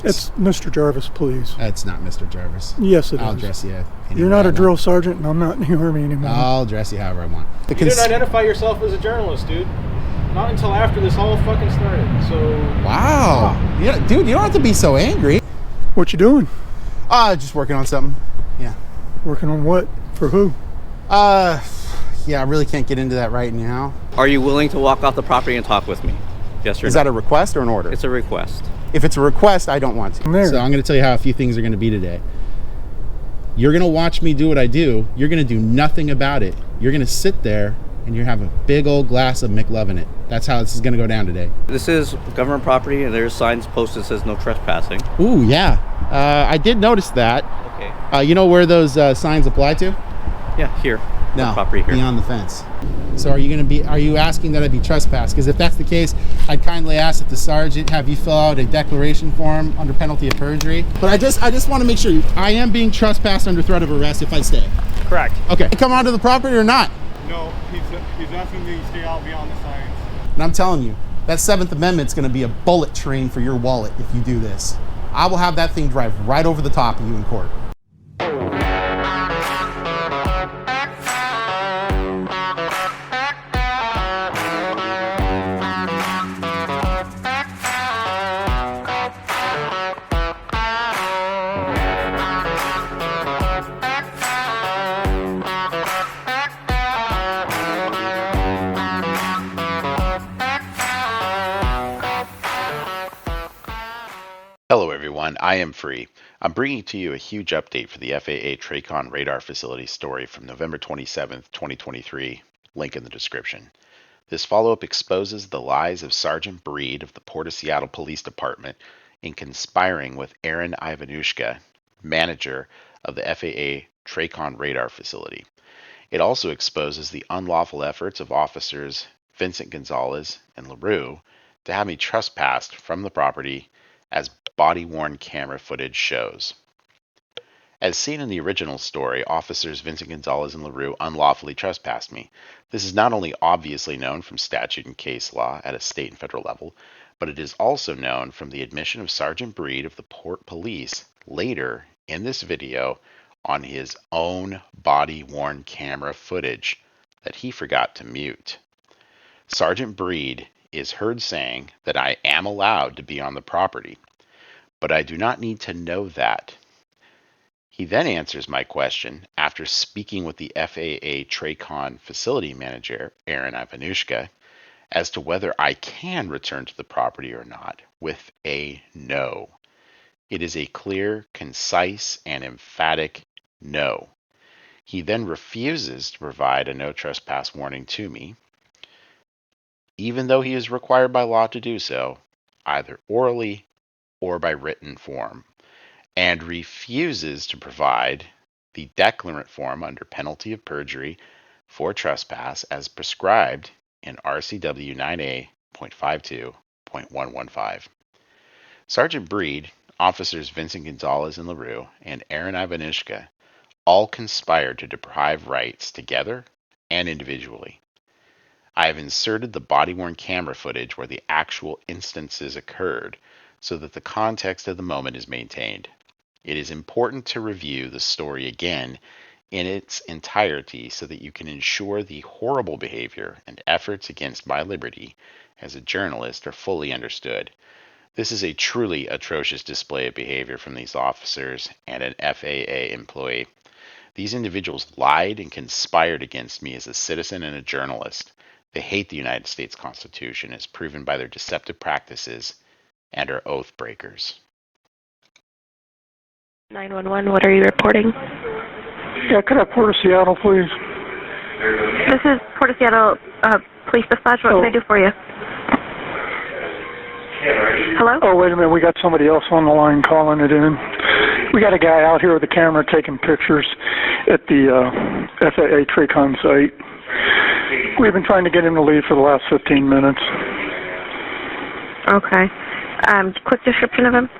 It's Mr. Jarvis, please. That's not Mr. Jarvis. Yes, it I'll is. dress you. You're not a drill sergeant, and I'm not in the Army anymore. I'll dress you however I want. You didn't identify yourself as a journalist, dude. Not until after this all fucking started. So. Wow. Yeah, dude, you don't have to be so angry. What you doing? Just working on something. Yeah. Working on what? For who? Yeah, I really can't get into that right now. Are you willing to walk off the property and talk with me? Yes or no? Is that a request or an order? It's a request. If it's a request, I don't want to. So I'm going to tell you how a few things are going to be today. You're going to watch me do what I do. You're going to do nothing about it. You're going to sit there and you have a big old glass of McLovin' it. That's how this is going to go down today. This is government property and there's signs posted that says no trespassing. Ooh, yeah. I did notice that. Okay. You know where those signs apply to? Yeah, here. No, the property here. Beyond the fence. So are you asking that I be trespassed? Because if that's the case, I'd kindly ask that the sergeant have you fill out a declaration form under penalty of perjury. But I just want to make sure I am being trespassed under threat of arrest if I stay. Correct. Okay. Come onto the property or not? No, he's asking that you stay out beyond the signs. And I'm telling you, that 7th Amendment's going to be a bullet train for your wallet if you do this. I will have that thing drive right over the top of you in court. Hello everyone, I am Free. I'm bringing to you a huge update for the FAA TRACON radar facility story from November 27th, 2023, link in the description. This follow-up exposes the lies of Sergeant Breed of the Port of Seattle Police Department in conspiring with Aaron Ivanushka, manager of the FAA TRACON radar facility. It also exposes the unlawful efforts of officers Vincent Gonzalez and LaRue to have me trespassed from the property as body-worn camera footage shows. As seen in the original story, officers Vincent Gonzalez and LaRue unlawfully trespassed me. This is not only obviously known from statute and case law at a state and federal level, but it is also known from the admission of Sergeant Breed of the Port Police later in this video on his own body-worn camera footage that he forgot to mute. Sergeant Breed is heard saying that I am allowed to be on the property, but I do not need to know that. He then answers my question after speaking with the FAA TRACON facility manager, Aaron Ivanushka, as to whether I can return to the property or not, with a no. It is a clear, concise, and emphatic no. He then refuses to provide a no trespass warning to me, even though he is required by law to do so, either orally or by written form, and refuses to provide the declarant form under penalty of perjury for trespass as prescribed in RCW 9A.52.115. Sergeant Breed, officers Vincent Gonzalez and LaRue, and Aaron Ivanushka all conspired to deprive rights together and individually. I have inserted the body-worn camera footage where the actual instances occurred so that the context of the moment is maintained. It is important to review the story again in its entirety so that you can ensure the horrible behavior and efforts against my liberty as a journalist are fully understood. This is a truly atrocious display of behavior from these officers and an FAA employee. These individuals lied and conspired against me as a citizen and a journalist. They hate the United States Constitution as proven by their deceptive practices and are oath breakers. 911, what are you reporting? Yeah, could I have Port of Seattle, please? This is Port of Seattle Police Dispatch. What can I do for you? Hello? Oh, wait a minute. We got somebody else on the line calling it in. We got a guy out here with a camera taking pictures at the FAA TRACON site. We've been trying to get him to leave for the last 15 minutes. Okay. Quick description of him?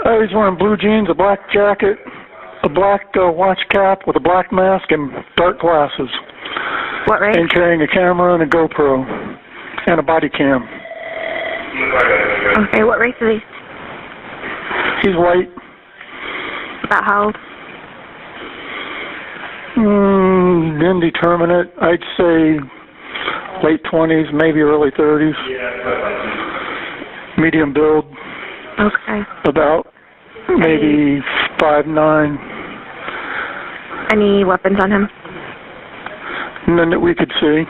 He's wearing blue jeans, a black jacket, a black watch cap with a black mask, and dark glasses. What rank? And carrying a camera and a GoPro and a body cam. Okay, what race is he? He's white. About how old? Indeterminate. I'd say late 20s, maybe early 30s. Medium build. Okay. About maybe 5'9". Any weapons on him? None that we could see.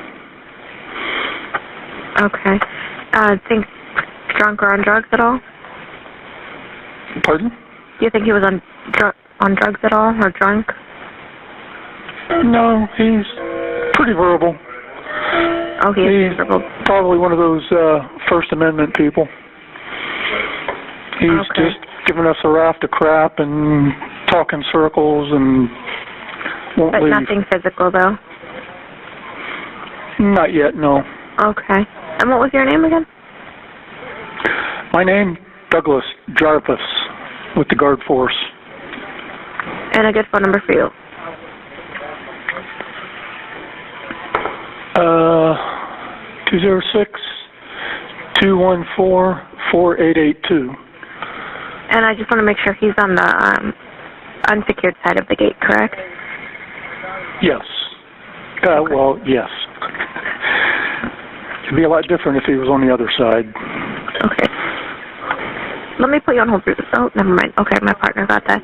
Okay. Think drunk or on drugs at all? Pardon? Do you think he was on drugs at all, or drunk? No, he's pretty verbal. Oh, he's verbal. Probably one of those First Amendment people. He's just giving us a raft of crap and talking circles and won't leave. But nothing physical, though? Not yet, no. Okay. And what was your name again? My name, Douglas Jarvis, with the Guard Force. And a good phone number for you? 206-214-4882. And I just want to make sure he's on the unsecured side of the gate, correct? Yes. Well, yes. It'd be a lot different if he was on the other side. Okay. Let me put you on hold for this. Oh, never mind. Okay, my partner got that.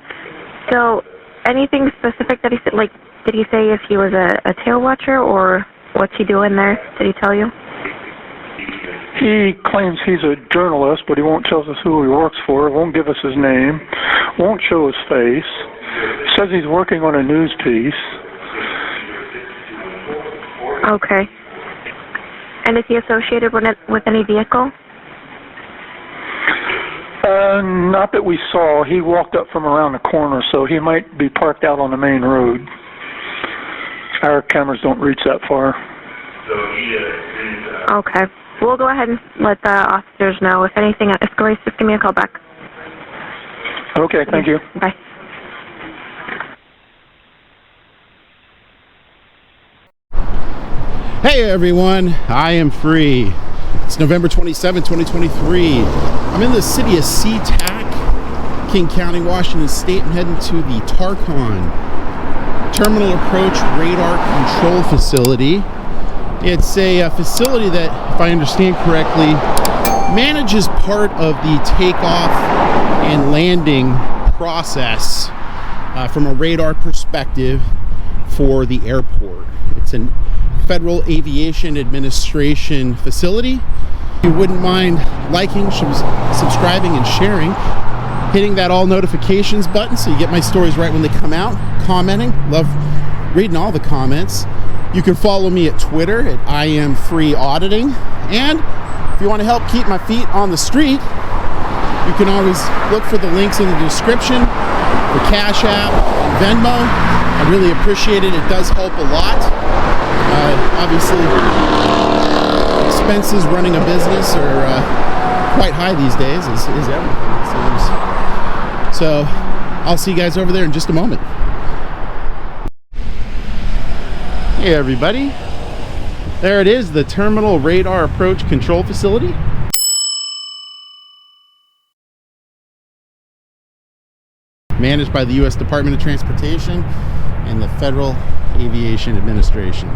So, anything specific that he said? Like, did he say if he was a tail watcher, or what's he doing there? Did he tell you? He claims he's a journalist, but he won't tell us who he works for, won't give us his name, won't show his face, says he's working on a news piece. Okay. And is he associated with any vehicle? Not that we saw. He walked up from around the corner, so he might be parked out on the main road. Our cameras don't reach that far. Okay. We'll go ahead and let the officers know. If anything escalates, just give me a call back. Okay, thank you. Bye. Hey everyone, I am free. It's November 27, 2023. I'm in the city of SeaTac, King County, Washington State. I'm heading to the Tarcon Terminal Approach Radar Control Facility. It's a facility that, if I understand correctly, manages part of the takeoff and landing process from a radar perspective for the airport. It's a Federal Aviation Administration facility. If you wouldn't mind liking, subscribing, and sharing, hitting that all notifications button so you get my stories right when they come out, commenting. Love reading all the comments. You can follow me at Twitter at I.A.M Auditing. And if you want to help keep my feet on the street, you can always look for the links in the description for Cash App, Venmo. I really appreciate it. It does help a lot. Obviously, expenses running a business are quite high these days, is everything, it seems. So I'll see you guys over there in just a moment. Hey everybody, there it is, the Terminal Radar Approach Control Facility. Managed by the U.S. Department of Transportation and the Federal Aviation Administration.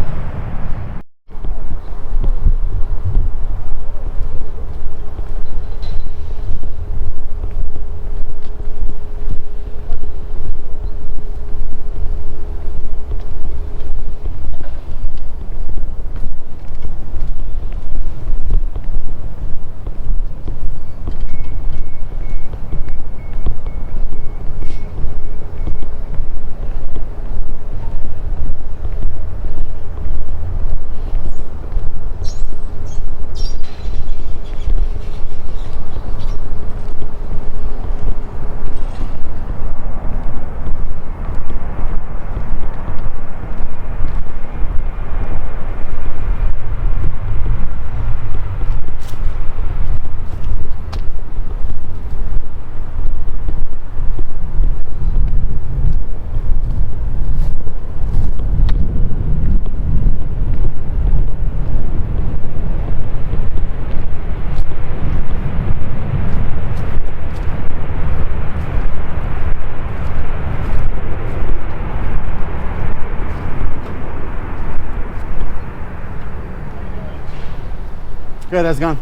Good, how's it going?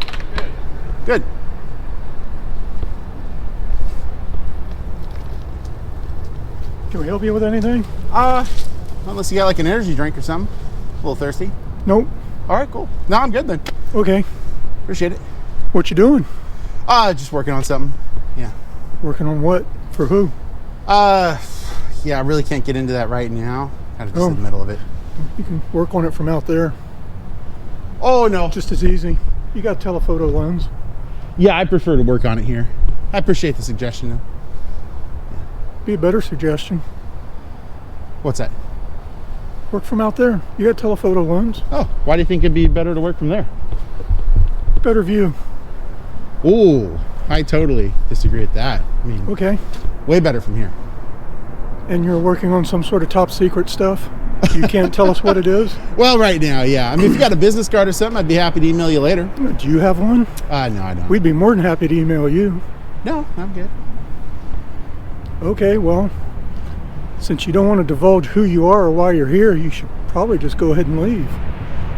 Good. Can we help you with anything? Unless you got like an energy drink or something. A little thirsty. Nope. All right, cool. No, I'm good then. Okay. Appreciate it. What you doing? Just working on something. Yeah. Working on what? For who? Yeah, I really can't get into that right now. Kind of just in the middle of it. You can work on it from out there. Oh, no. Just as easy. You got telephoto lens. Yeah, I prefer to work on it here. I appreciate the suggestion, though. Be a better suggestion. What's that? Work from out there. You got telephoto lens. Oh, why do you think it'd be better to work from there? Better view. Ooh, I totally disagree with that. I mean, Okay. way better from here. And you're working on some sort of top secret stuff? You can't tell us what it is? Well, right now, yeah. I mean, if you got a business card or something, I'd be happy to email you later. Do you have one? No, I don't. We'd be more than happy to email you. No, I'm good. Okay, well, since you don't want to divulge who you are or why you're here, you should probably just go ahead and leave.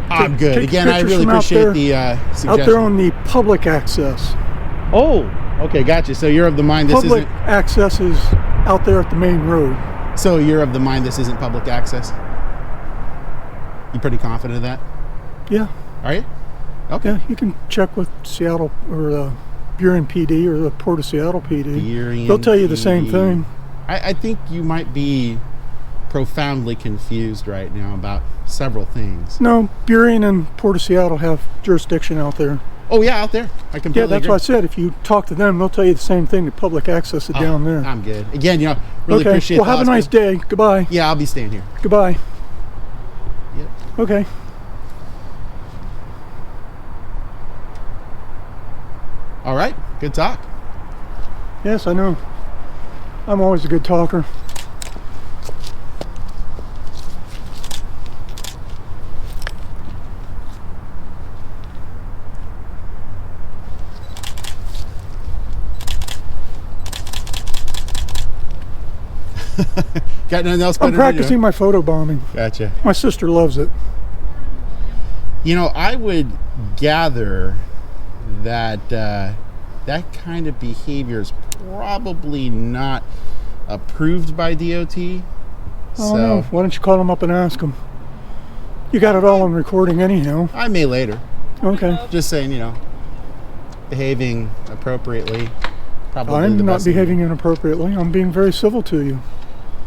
I'm good. Take Again, I pictures really from out appreciate there- the suggestion. Out there on the public access. Oh, okay, gotcha. So you're of the mind this Public isn't... access is out there at the main road. So you're of the mind this isn't public access? You pretty confident of that? Yeah, Are you? Okay. yeah, you can check with Seattle or Buren PD or the Port of Seattle PD. Buren They'll tell you the same PD. thing. I think you might be profoundly confused right now about several things. No, Buren and Port of Seattle have jurisdiction out there. Oh, yeah, out there. I completely Yeah, that's agree. what I said. If you talk to them, they'll tell you the same thing. The public access is down there. I'm good. Again, really Okay, appreciate well, the have a nice hospital. day. Goodbye. Yeah, I'll be staying here. Goodbye. Yep. Okay. All right. Good talk. Yes, I know. I'm always a good talker. Got nothing else better I'm to do? practicing my photo bombing. Gotcha. My sister loves it. I would gather that that kind of behavior is probably not approved by DOT. I don't know. Why don't you call them up and ask them? You got it all on recording anyhow. I may later. Okay. Just saying, behaving appropriately. Probably I'm the not best thing. behaving inappropriately. I'm being very civil to you.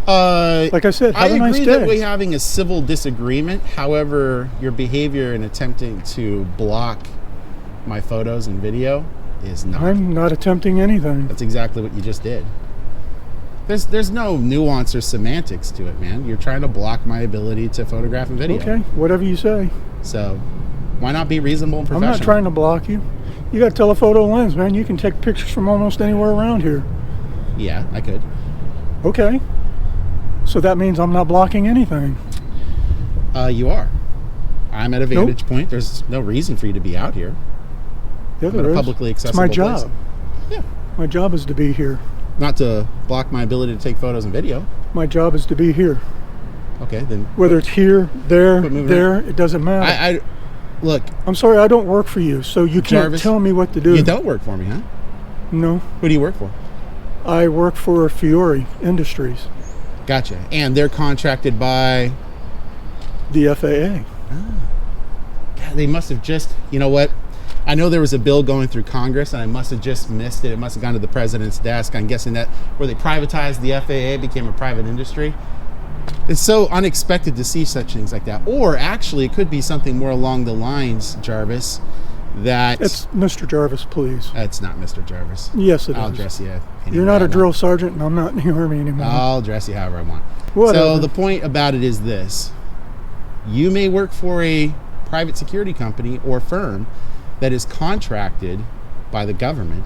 Like I said, have a nice I agree day. that we're having a civil disagreement. However, your behavior in attempting to block my photos and video is not. I'm not attempting anything. That's exactly what you just did. There's no nuance or semantics to it, man. You're trying to block my ability to photograph and video. Okay, whatever you say. So, why not be reasonable and I'm professional? not trying to block you. You got telephoto lens, man. You can take pictures from almost anywhere around here. Yeah, I could. Okay. So that means I'm not blocking anything. You are. I'm at a vantage point. There's no reason for you to be out here. Yeah, I'm at there a is. publicly It's accessible my place. job. Yeah. My job is to be here. Not to block my ability to take photos and video. My job is to be here. Okay, then. Whether it's here, there, Quit moving there, it doesn't matter. I look. I'm sorry, I don't work for you, so you can't Jarvis, tell me what to do. You don't work for me, huh? No. Who do you work for? I work for Fiore Industries, Gotcha. And they're contracted by. the FAA. God, they must have just. You know what? I know there was a bill going through Congress, and I must have just missed it. It must have gone to the president's desk. I'm guessing that where they privatized the FAA became a private industry. It's so unexpected to see such things like that. Or actually, it could be something more along the lines, Jarvis, that... It's Mr. Jarvis, please. It's not Mr. Jarvis. Yes, it I'll is. dress you any You're way not I a drill want. sergeant, and I'm not in the Army anymore. I'll dress you however I want. Whatever. So the point about it is this. You may work for a private security company or firm that is contracted by the government.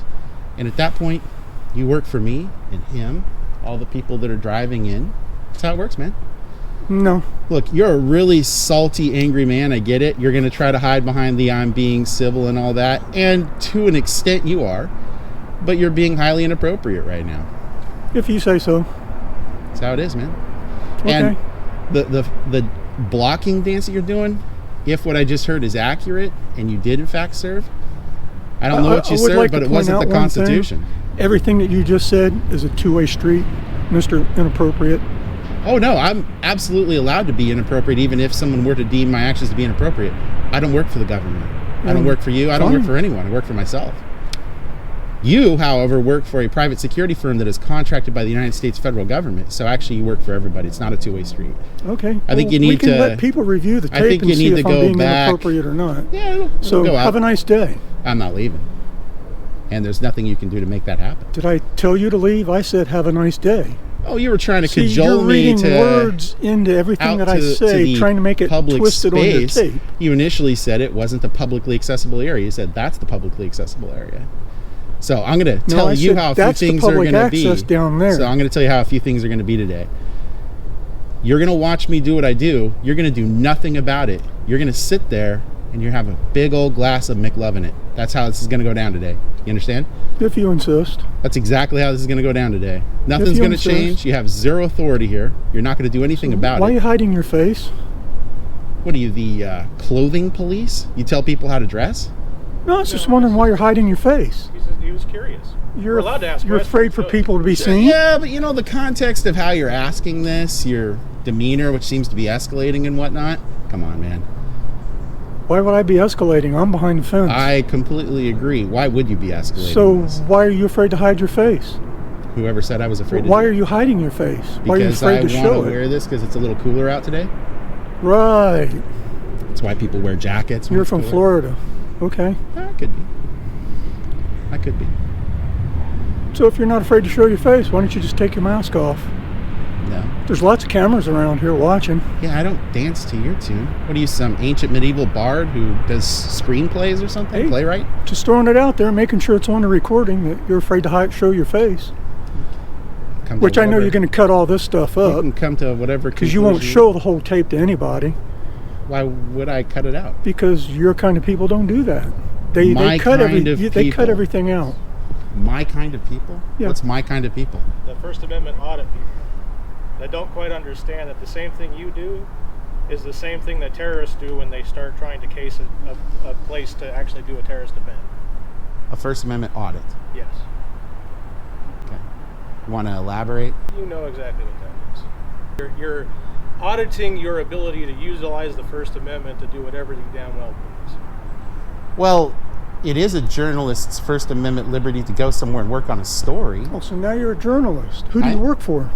And at that point, you work for me and him, all the people that are driving in. That's how it works, man. No. Look, you're a really salty, angry man. I get it. You're going to try to hide behind the I'm being civil and all that. And to an extent, you are. But you're being highly inappropriate right now. If you say so. That's how it is, man. Okay. And the blocking dance that you're doing, if what I just heard is accurate and you did in fact serve, I don't know what you served, like but it wasn't the Constitution. Everything that you just said is a two-way street, Mr. Inappropriate. Oh no, I'm absolutely allowed to be inappropriate even if someone were to deem my actions to be inappropriate. I don't work for the government. I don't work for you. I don't work for anyone. I work for myself. You, however, work for a private security firm that is contracted by the United States federal government. So actually you work for everybody. It's not a two-way street. Okay. I think you need we can to let people review the tape I think and you see need to if I'm go being back. inappropriate or not. Yeah, it'll So go out. have a nice day. I'm not leaving. And there's nothing you can do to make that happen. Did I tell you to leave? I said have a nice day. Oh, you were trying to See, cajole you're me reading to words into everything that I say, the trying to make it public twisted on your space. tape. You initially said it wasn't the publicly accessible area. You said that's the publicly accessible area. So I'm going to tell you how a few things are going to be. Down there. So I'm going to tell you how a few things are going to be today. You're going to watch me do what I do. You're going to do nothing about it. You're going to sit there and you have a big old glass of McLovin' it. That's how this is going to go down today. You understand? If you insist. That's exactly how this is going to go down today. Nothing's going to change. You have zero authority here. You're not going to do anything about it. Why are you hiding your face? What are you, the clothing police? You tell people how to dress? No, I was just wondering why you're hiding your face. He was curious. You're We're allowed to ask You're questions, afraid for so- people to be seen? Yeah, but you know, the context of how you're asking this, your demeanor, which seems to be escalating and whatnot. Come on, man. Why would I be escalating? I'm behind the fence. I completely agree. Why would you be escalating? So this? why are you afraid to hide your face? Whoever said I was afraid Why to are you hiding your face? Why are you Because afraid I to show want to it? wear this because it's a little cooler out today. Right. That's why people wear jackets. when You're it's from cooler. Florida. Okay. I could be. I could be. So if you're not afraid to show your face, why don't you just take your mask off? No. There's lots of cameras around here watching. Yeah, I don't dance to your tune. What are you, some ancient medieval bard who does screenplays or something? Hey. Playwright? Just throwing it out there, making sure it's on the recording that you're afraid to show your face. Come to Which I know whatever- you're going to cut all this stuff You up can come to whatever because you won't conclusion- show the whole tape to anybody Why would I cut it out? because your kind of people don't do that. They My cut kind of they cut people. everything out. My kind of people? Yeah. What's my kind of people? The First Amendment audit people that don't quite understand that the same thing you do is the same thing that terrorists do when they start trying to case a place to actually do a terrorist event. A First Amendment audit. Yes. Okay. Want to elaborate? You know exactly what that is. You're auditing your ability to utilize the First Amendment to do whatever you damn well please. Well, it is a journalist's First Amendment liberty to go somewhere and work on a story. Oh, so now you're a journalist. Who do you work for?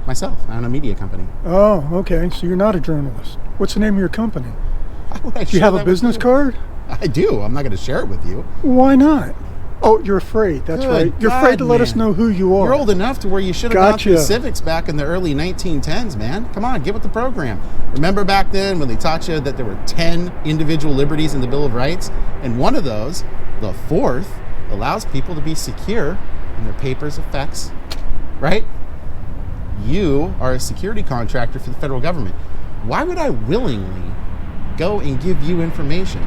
Myself, I own a media company. Oh, okay. So you're not a journalist. What's the name of your company? Why would I Do you share have a that with business you? card? I do. I'm not going to share it with you. Why not? Oh, you're afraid. That's Good right. You're afraid to God, let us man. know who you are. You're old enough to where you should have gone through Gotcha. civics back in the early 1910s, man. Come on, get with the program. Remember back then when they taught you that there were 10 individual liberties in the Bill of Rights? And one of those, the fourth, allows people to be secure in their papers' effects, right? You are a security contractor for the federal government. Why would I willingly go and give you information?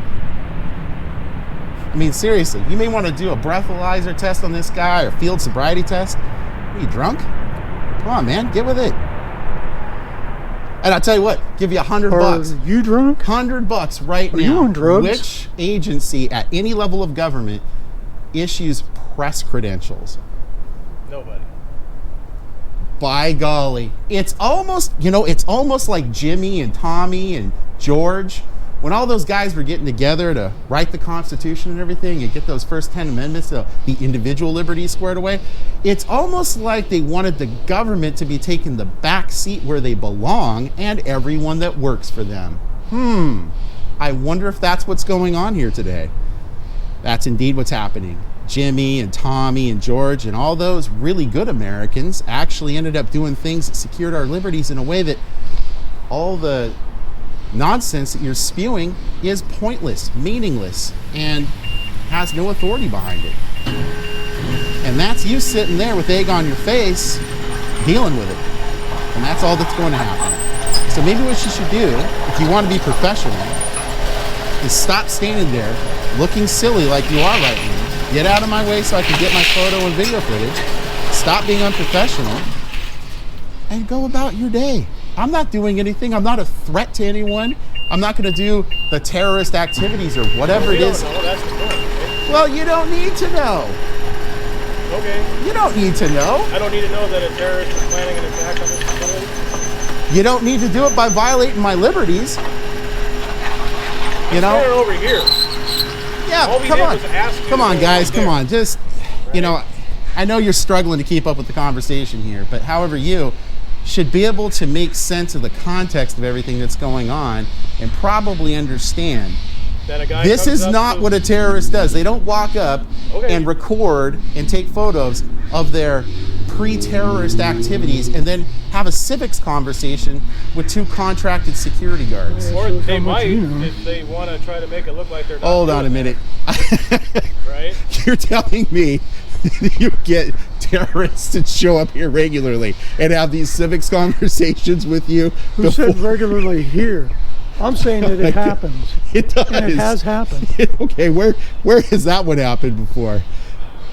I mean, seriously, you may want to do a breathalyzer test on this guy or field sobriety test. Are you drunk? Come on, man, get with it. And I'll tell you what, give you $100 bucks. Are you drunk? $100 right Are now. you on drugs? Which agency at any level of government issues press credentials? Nobody. By golly. It's almost like Jimmy and Tommy and George. When all those guys were getting together to write the Constitution and everything and get those first 10 amendments, the individual liberties squared away, it's almost like they wanted the government to be taking the back seat where they belong and everyone that works for them. I wonder if that's what's going on here today. That's indeed what's happening. Jimmy and Tommy and George and all those really good Americans actually ended up doing things that secured our liberties in a way that all the nonsense that you're spewing is pointless, meaningless, and has no authority behind it. And that's you sitting there with egg on your face, dealing with it. And that's all that's going to happen. So maybe what you should do, if you want to be professional, is stop standing there looking silly like you are right now. Get out of my way so I can get my photo and video footage. Stop being unprofessional and go about your day. I'm not doing anything. I'm not a threat to anyone. I'm not going to do the terrorist activities or whatever it is. No, that's the point. Right? Well, you don't need to know. Okay. You don't need to know. I don't need to know that a terrorist is planning an attack on this facility. You don't need to do it by violating my liberties. You know? They're over here. Yeah, All we come did on. was ask you Come on, to go guys, right come there. on. Just, you know, I know you're struggling to keep up with the conversation here, but however, you should be able to make sense of the context of everything that's going on and probably understand. That a guy This comes is up not to- what a terrorist does. They don't walk up Okay. and record and take photos of their pre-terrorist activities and then have a civics conversation with two contracted security guards. Or Shows they how much might, you know. if they want to try to make it look like they're not Hold on a doing minute. that, right? You're telling me you get terrorists to show up here regularly and have these civics conversations with you? Who said regularly here? I'm saying that it happens. It does. And it has happened. Okay, where has that one happened before?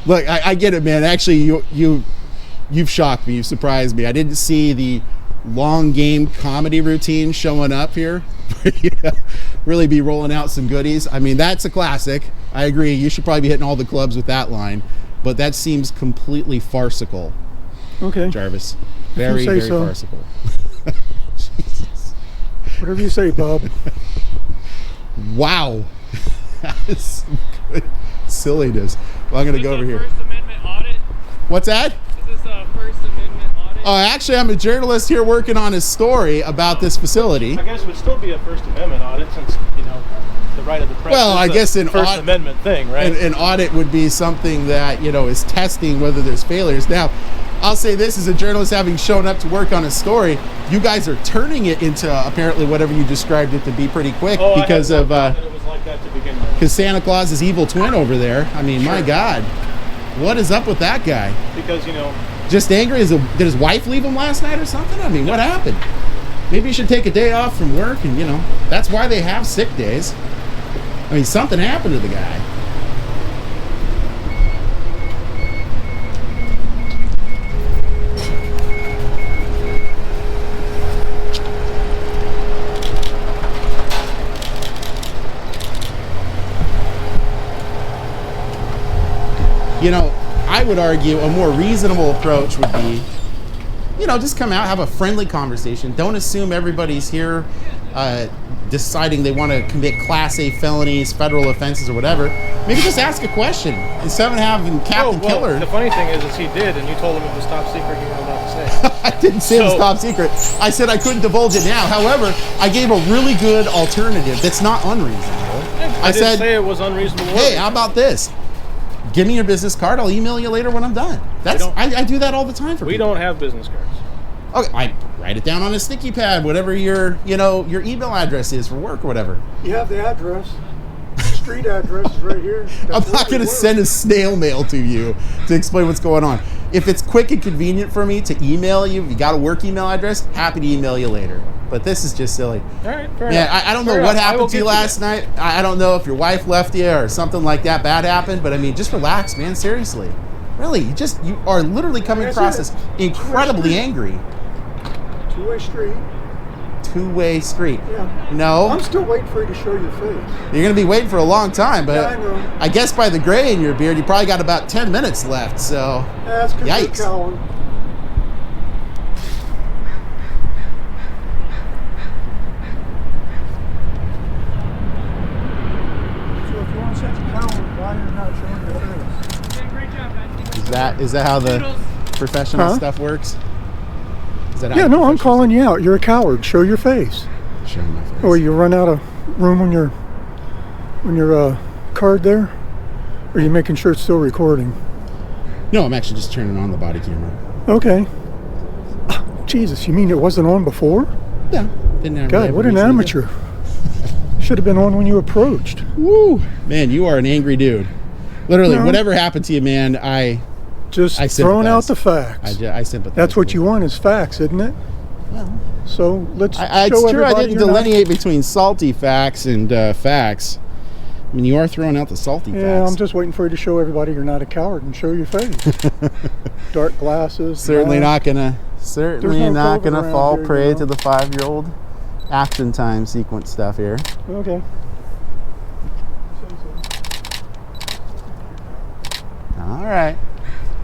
Look, I get it, man. Actually, you've shocked me. You've surprised me. I didn't see the long game comedy routine showing up here. Really be rolling out some goodies. I mean, that's a classic. I agree. You should probably be hitting all the clubs with that line. But that seems completely farcical, Okay. Jarvis. Very, say very so. farcical. Whatever you say, Bob. Wow. That is some good silliness. Well, I'm going to go over here. First Amendment audit? What's that? Is this a First Amendment audit? Oh, actually, I'm a journalist here working on a story about this facility. I guess it would still be a First Amendment audit since, you know, the right of the press Well, is I a guess an First aud- Amendment thing, right? An audit would be something that, you know, is testing whether there's failures. Now, I'll say this as a journalist having shown up to work on a story, you guys are turning it into apparently whatever you described it to be pretty quick because I had of no doubt that it was like that to begin with. because Santa Claus's evil twin over there. I mean, my God, what is up with that guy? Because, you know, Just angry? Did his wife leave him last night or something? I mean, what happened? Maybe you should take a day off from work and, you know, that's why they have sick days. I mean, something happened to the guy. You know, I would argue a more reasonable approach would be, you know, just come out, have a friendly conversation. Don't assume everybody's here deciding they want to commit Class A felonies, federal offenses, or whatever. Maybe just ask a question instead of having Captain Killer. The funny thing is he did, and you told him it was top secret. He wasn't allowed to say. I didn't say it was So- top secret. I said I couldn't divulge it now. However, I gave a really good alternative that's not unreasonable. I didn't said, say it was unreasonable. hey, how about this? Give me your business card. I'll email you later when I'm done. That's I do that all the time for We people. don't have business cards. Okay, I write it down on a sticky pad, whatever your email address is for work or whatever. You have the address. Street address is right here. I'm not going to send a snail mail to you to explain what's going on. If it's quick and convenient for me to email you, if you got a work email address, happy to email you later. But this is just silly. All right, fair Yeah, enough. I don't know Fair what enough. I will happened to you get last night. I don't know if your wife left you or something like that bad happened, but I mean, just relax, man. Seriously. Really, you are literally coming That's across it. as incredibly angry. Two-way street. Two-way street. Yeah. No. I'm still waiting for you to show your face. You're going to be waiting for a long time, but Yeah, I know. I guess by the gray in your beard, you probably got about 10 minutes left, so That's because yikes. you're coward. So if you want such a coward, why are you not showing your face? Great job, guys. Is that how the professional Huh? stuff works? Is that how Yeah, the no, I'm professional calling you out. You're a coward. Show your face. stuff- Show my face. Or you run out of room on your card there? Or are you making sure it's still recording? No, I'm actually just turning on the body camera. Okay. Jesus, you mean it wasn't on before? Yeah. Didn't have God, what an amateur. Should have been on when you approached. Woo! Man, you are an angry dude. Literally, No. whatever happened to you, man, I Just I throwing out sympathize. the facts. I sympathize. That's what with you want is facts, isn't it? Well, So let's show it's true. I everybody didn't you're not- delineate between salty facts and facts. I mean, you are throwing out the salty Yeah, facts. I'm just waiting for you to show everybody you're not a coward and show your face. Dark glasses. certainly mask. not gonna There's no COVID around fall here, prey you know. to the 5-year-old. action time sequence stuff here. Okay. All right.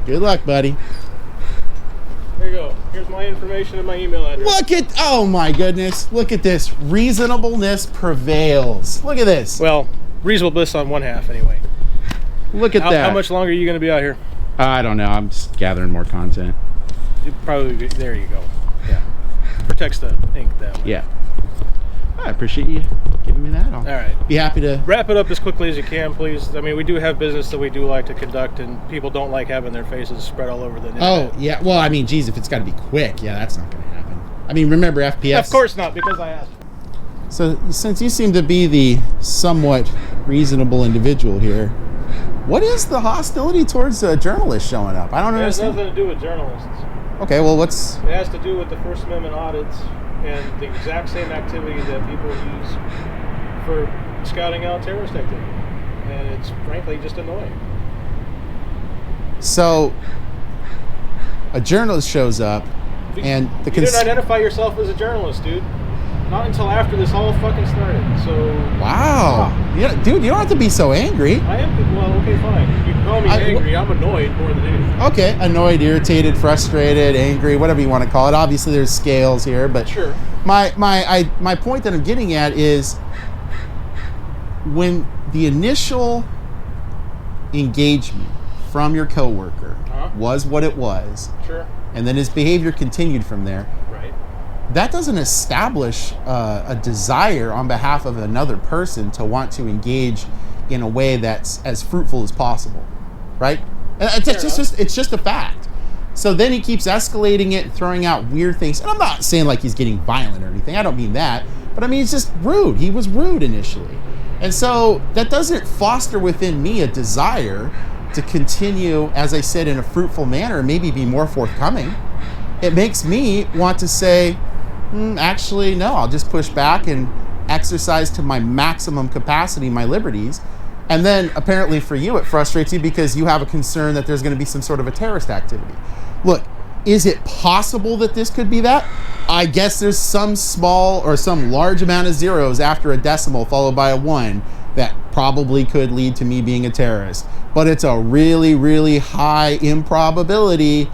Good luck, buddy. There you go. Here's my information and my email address. Look at, oh my goodness. Look at this. Reasonableness prevails. Look at this. Well, reasonableness on one half anyway. Look at that. How much longer are you going to be out here? I don't know. I'm just gathering more content. There you go. Yeah. Protects the ink that way. Yeah. I appreciate you giving me that. I'll All right. be happy to Wrap it up as quickly as you can, please. I mean, we do have business that we do like to conduct, and people don't like having their faces spread all over the internet. Oh, yeah. Well, I mean, geez, if it's got to be quick, yeah, that's not going to happen. I mean, remember FPS. Of course not, because I asked. So, since you seem to be the somewhat reasonable individual here, what is the hostility towards a journalist showing up? I don't It has understand. nothing to do with journalists. Okay, well, what's... It has to do with the First Amendment audits and the exact same activity that people use for scouting out terrorist activity. And it's frankly just annoying. So, a journalist shows up, and the... You didn't identify yourself as a journalist, dude. Not until after this all fucking started, so... Wow. Yeah, dude, you don't have to be so angry. I am, well, okay, fine. You can call me angry, I'm annoyed more than anything. Okay, annoyed, irritated, frustrated, angry, whatever you want to call it. Obviously, there's scales here, but Sure. my point that I'm getting at is when the initial engagement from your coworker was what it was, Sure. and then his behavior continued from there, Right. that doesn't establish a desire on behalf of another person to want to engage in a way that's as fruitful as possible, right? And it's just a fact. So then he keeps escalating it, throwing out weird things. And I'm not saying like he's getting violent or anything. I don't mean that. But I mean, it's just rude. He was rude initially. And so that doesn't foster within me a desire to continue, as I said, in a fruitful manner, and maybe be more forthcoming. It makes me want to say, actually, no, I'll just push back and exercise to my maximum capacity my liberties. And then apparently for you, it frustrates you because you have a concern that there's going to be some sort of a terrorist activity. Look, is it possible that this could be that? I guess there's some small or some large amount of zeros after a decimal followed by a 1 that probably could lead to me being a terrorist. But it's a really, really high improbability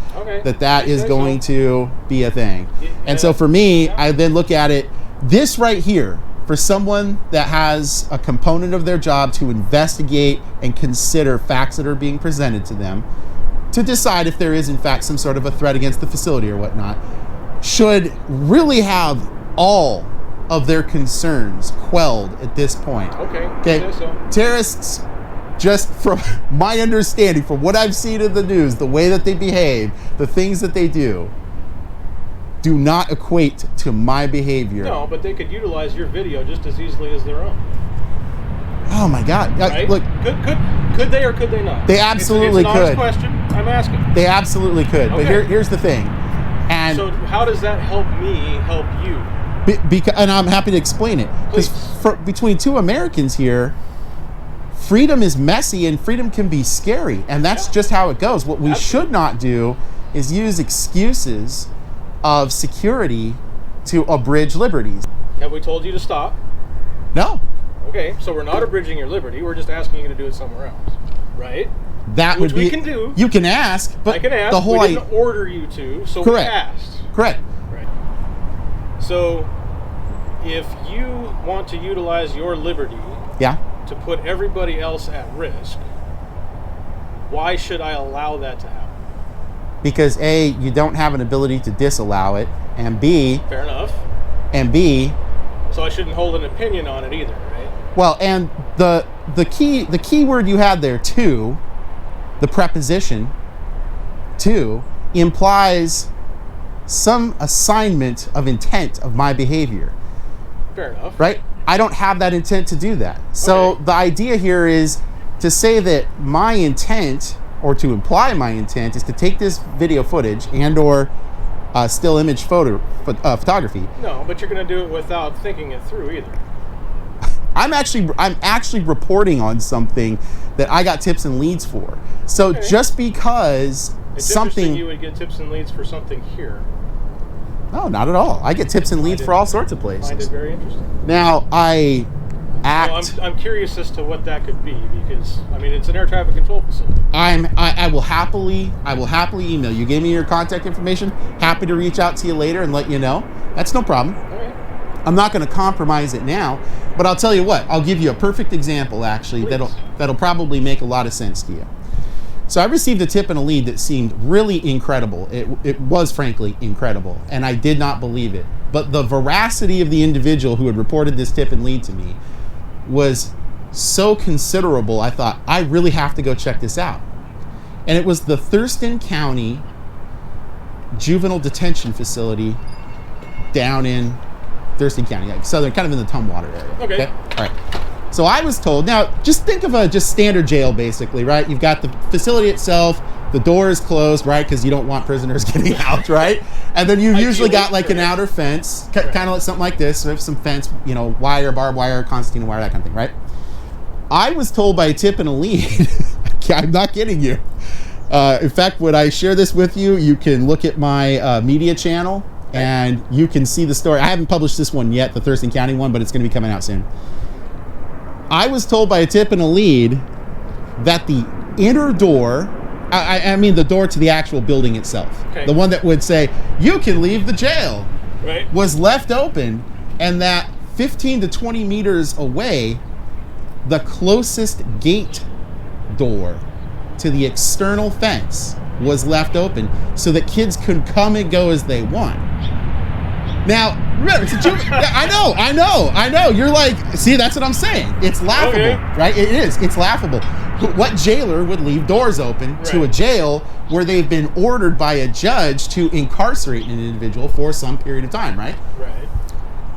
that is going to be a thing. And so for me, I then look at it, this right here, for someone that has a component of their job to investigate and consider facts that are being presented to them, to decide if there is in fact some sort of a threat against the facility or whatnot, should really have all of their concerns quelled at this point. Okay. So. Terrorists, just from my understanding, from what I've seen in the news, the way that they behave, the things that they do not equate to my behavior. No, but they could utilize your video just as easily as their own. Oh my God! Right? Look, could they or could they not? They absolutely it's an honest could. question. I'm asking. They absolutely could. But here's the thing. And so how does that help me help you? And I'm happy to explain it. Because between two Americans here, freedom is messy and freedom can be scary. And that's just how it goes. What we should not do is use excuses of security to abridge liberties. Have we told you to stop? No. Okay, so we're not abridging your liberty. We're just asking you to do it somewhere else, right? That Which would be. we can do. You can ask, but I can ask. the whole we didn't order you to, so we asked. Correct. Right. So, if you want to utilize your liberty, to put everybody else at risk, why should I allow that to happen? Because A, you don't have an ability to disallow it, and B. Fair enough. And B. So I shouldn't hold an opinion on it either, right? Well, and the key word you had there, to, the preposition, to, implies some assignment of intent of my behavior. Fair enough. Right? I don't have that intent to do that. So the idea here is to say that my intent, or to imply my intent, is to take this video footage and or still image photography. No, but you're going to do it without thinking it through either. I'm actually reporting on something that I got tips and leads for. So just because it's something, interesting you would get tips and leads for something here. No, not at all. I get tips and leads for all sorts of places. I find it very interesting. Now, I act... I'm curious as to what that could be, because, I mean, it's an air traffic control facility. I will happily email. You gave me your contact information. Happy to reach out to you later and let you know. That's no problem. All right. I'm not going to compromise it now, but I'll tell you what. I'll give you a perfect example, actually, that'll probably make a lot of sense to you. So I received a tip and a lead that seemed really incredible. It was frankly incredible, and I did not believe it. But the veracity of the individual who had reported this tip and lead to me was so considerable, I thought, I really have to go check this out. And it was the Thurston County Juvenile Detention Facility down in Thurston County, like southern, kind of in the Tumwater area. Okay. All right. So I was told, now just think of a just standard jail basically, right? You've got the facility itself, the door is closed, right? Because you don't want prisoners getting out, right? And then you've usually got like an outer fence, kind of like something like this. So we have some fence, you know, wire, barbed wire, concertina wire, that kind of thing, right? I was told by a tip and a lead, I'm not kidding you. In fact, when I share this with you, you can look at my media channel and you can see the story. I haven't published this one yet, the Thurston County one, but it's going to be coming out soon. I was told by a tip and a lead that the inner door, I mean the door to the actual building itself, the one that would say, you can leave the jail, was left open, and that 15 to 20 meters away, the closest gate door to the external fence was left open so that kids could come and go as they want. Now, remember, it's I know. You're like, see, that's what I'm saying. It's laughable, right? It is. It's laughable. What jailer would leave doors open to a jail where they've been ordered by a judge to incarcerate an individual for some period of time, right? Right.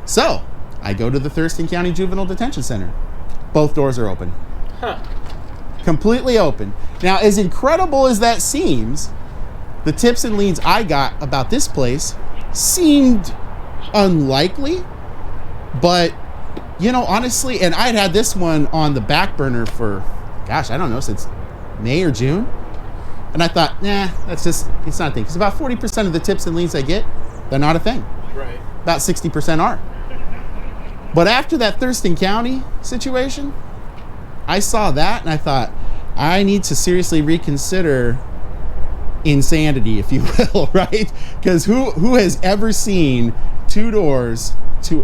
So, I go to the Thurston County Juvenile Detention Center. Both doors are open. Huh. Completely open. Now, as incredible as that seems, the tips and leads I got about this place seemed unlikely, but you know, honestly, and I'd had this one on the back burner for, gosh, I don't know, since May or June, and I thought, nah, that's just, it's not a thing, because about 40% of the tips and leads I get, they're not a thing. Right. About 60% are. But after that Thurston County situation, I saw that and I thought, I need to seriously reconsider insanity, if you will, right? Because who has ever seen two doors to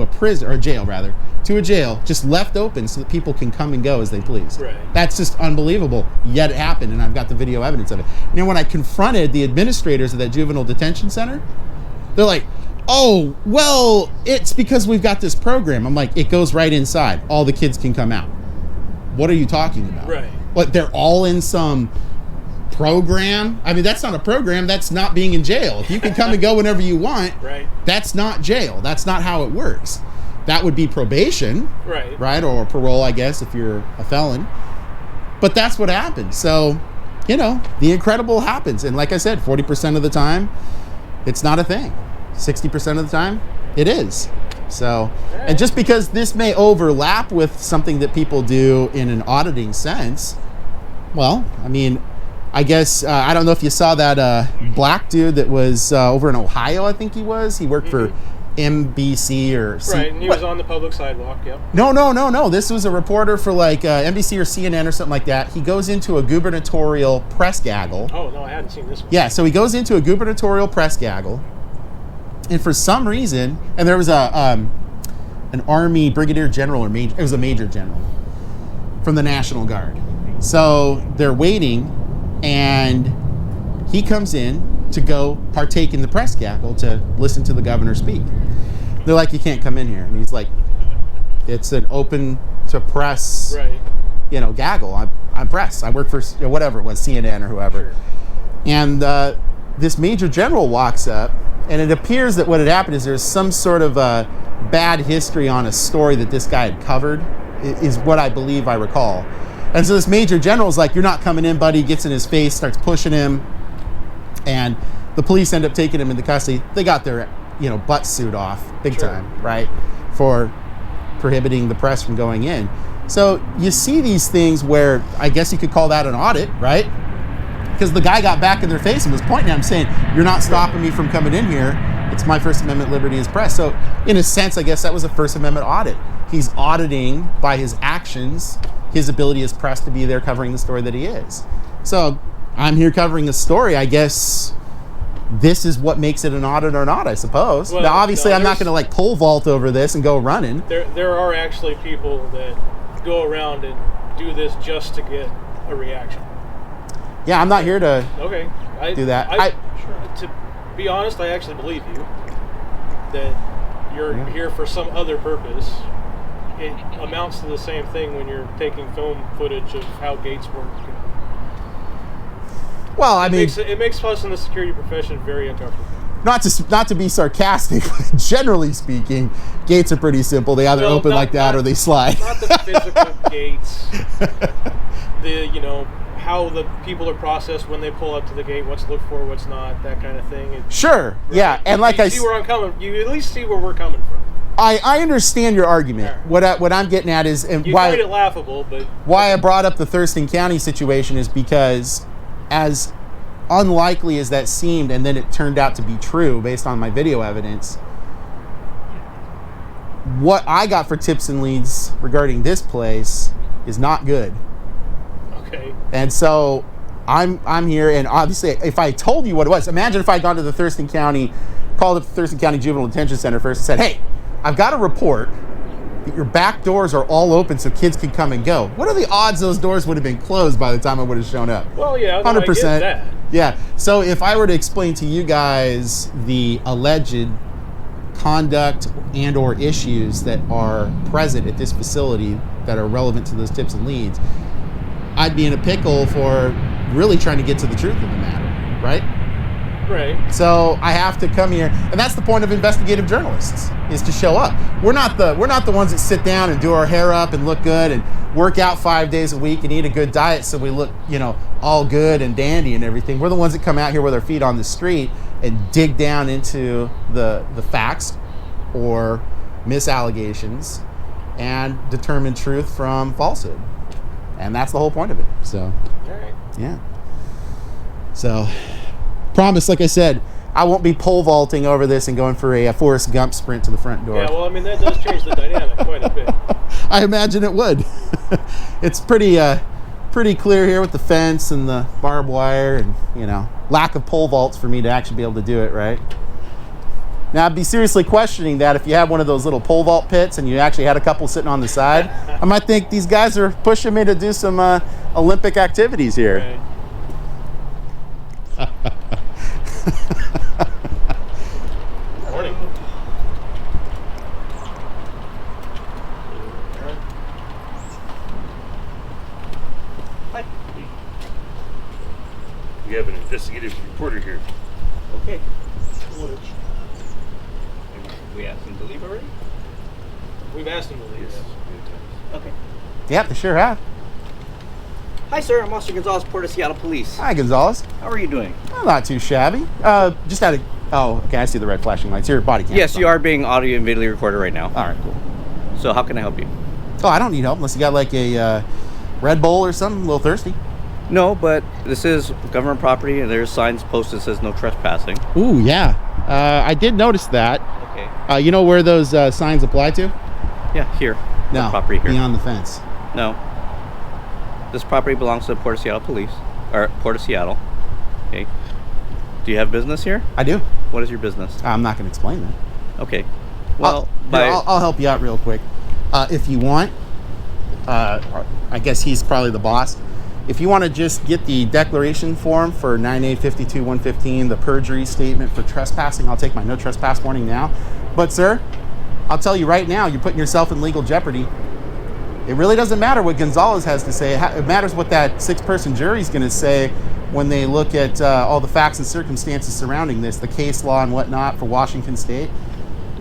a prison, or a jail rather, to a jail just left open so that people can come and go as they please? Right. That's just unbelievable. Yet it happened, and I've got the video evidence of it. You know, when I confronted the administrators of that juvenile detention center, they're like, oh, well, it's because we've got this program. I'm like, it goes right inside. All the kids can come out. What are you talking about? Right. What, they're all in some program? I mean, that's not a program. That's not being in jail. If you can come and go whenever you want, that's not jail. That's not how it works. That would be probation, right? Or parole, I guess, if you're a felon. But that's what happens. So, you know, the incredible happens. And like I said, 40% of the time, it's not a thing. 60% of the time, it is. So, and just because this may overlap with something that people do in an auditing sense, well, I mean, I guess, I don't know if you saw that black dude that was over in Ohio, I think he was. He worked for NBC or... Right, and he was on the public sidewalk, yep. No. This was a reporter for like NBC or CNN or something like that. He goes into a gubernatorial press gaggle. Oh, no, I hadn't seen this one. Yeah, so he goes into a gubernatorial press gaggle. And for some reason, and there was an Army brigadier general, or it was a major general from the National Guard. So they're waiting, and he comes in to go partake in the press gaggle to listen to the governor speak. They're like, you can't come in here. And he's like, it's an open to press, you know, gaggle. I'm press. I work for whatever it was, CNN or whoever. Sure. And this major general walks up, and it appears that what had happened is there's some sort of a bad history on a story that this guy had covered, is what I believe I recall. And so this major general's like, you're not coming in, buddy, gets in his face, starts pushing him, and the police end up taking him into custody. They got their, butt suit off, big time, right, for prohibiting the press from going in. So you see these things where I guess you could call that an audit, right? Because the guy got back in their face and was pointing at him saying, you're not stopping me from coming in here. It's my First Amendment liberty as press. So in a sense, I guess that was a First Amendment audit. He's auditing by his actions his ability as press to be there covering the story that he is. So I'm here covering the story. I guess this is what makes it an audit or not, I suppose. Well, now, obviously, no, I'm not going to like pole vault over this and go running. There are actually people that go around and do this just to get a reaction. Yeah, I'm not here to do that. To be honest, I actually believe you that you're here for some other purpose. It amounts to the same thing when you're taking film footage of how gates work. Well, I mean, it makes us in the security profession very uncomfortable. Not to be sarcastic, but generally speaking, gates are pretty simple. They either open like that or they slide. Not the physical gates. How the people are processed when they pull up to the gate, what's looked for, what's not, that kind of thing. Sure, right? Yeah, and like you at least see where we're coming from. I understand your argument. Right. What I'm getting at is, and you why find it laughable, but why I brought up the Thurston County situation is because, as unlikely as that seemed, and then it turned out to be true based on my video evidence, what I got for tips and leads regarding this place is not good. Okay. And so I'm here, and obviously if I told you what it was, imagine if I had gone to the Thurston County, called up the Thurston County Juvenile Detention Center first and said, hey, I've got a report that your back doors are all open so kids can come and go. What are the odds those doors would have been closed by the time I would have shown up? Well, yeah, 100%. I get that. Yeah. So if I were to explain to you guys the alleged conduct and or issues that are present at this facility that are relevant to those tips and leads, I'd be in a pickle for really trying to get to the truth of the matter, right? Right. So I have to come here, and that's the point of investigative journalists, is to show up. We're not the ones that sit down and do our hair up and look good and work out 5 days a week and eat a good diet so we look, all good and dandy and everything. We're the ones that come out here with our feet on the street and dig down into the facts or misallegations and determine truth from falsehood. And that's the whole point of it. So, all right. Yeah. So, promise, like I said, I won't be pole vaulting over this and going for a Forrest Gump sprint to the front door. Yeah, well, I mean, that does change the dynamic quite a bit. I imagine it would. It's pretty clear here with the fence and the barbed wire and, lack of pole vaults for me to actually be able to do it, right? Now, I'd be seriously questioning that if you had one of those little pole vault pits and you actually had a couple sitting on the side. I might think these guys are pushing me to do some Olympic activities here. Right. Morning. Hi. We have an investigative reporter here. Okay. We asked him to leave already? We've asked him to leave. Yes. Okay. Yep, they sure have. Hi, sir. I'm Officer Gonzalez, Port of Seattle Police. Hi, Gonzalez. How are you doing? Well, not too shabby. Just had a... Oh, okay, I see the red flashing lights. Your body cam. Yes, you are being audio and video recorded right now. All right, cool. So how can I help you? Oh, I don't need help unless you got like a Red Bull or something. A little thirsty. No, but this is government property, and there's signs posted that says no trespassing. Ooh, yeah. I did notice that. Okay. You know where those signs apply to? Yeah, here. No, The property here. beyond the fence. No. This property belongs to the Port of Seattle Police, or Port of Seattle. Okay. Do you have business here? I do. What is your business? I'm not going to explain that. Okay. Well, I'll help you out real quick. If you want, I guess he's probably the boss. If you want to just get the declaration form for 9A52-115, the perjury statement for trespassing, I'll take my no trespass warning now. But sir, I'll tell you right now, you're putting yourself in legal jeopardy. It really doesn't matter what Gonzalez has to say. It matters what that 6-person jury is going to say when they look at all the facts and circumstances surrounding this, the case law and whatnot for Washington State.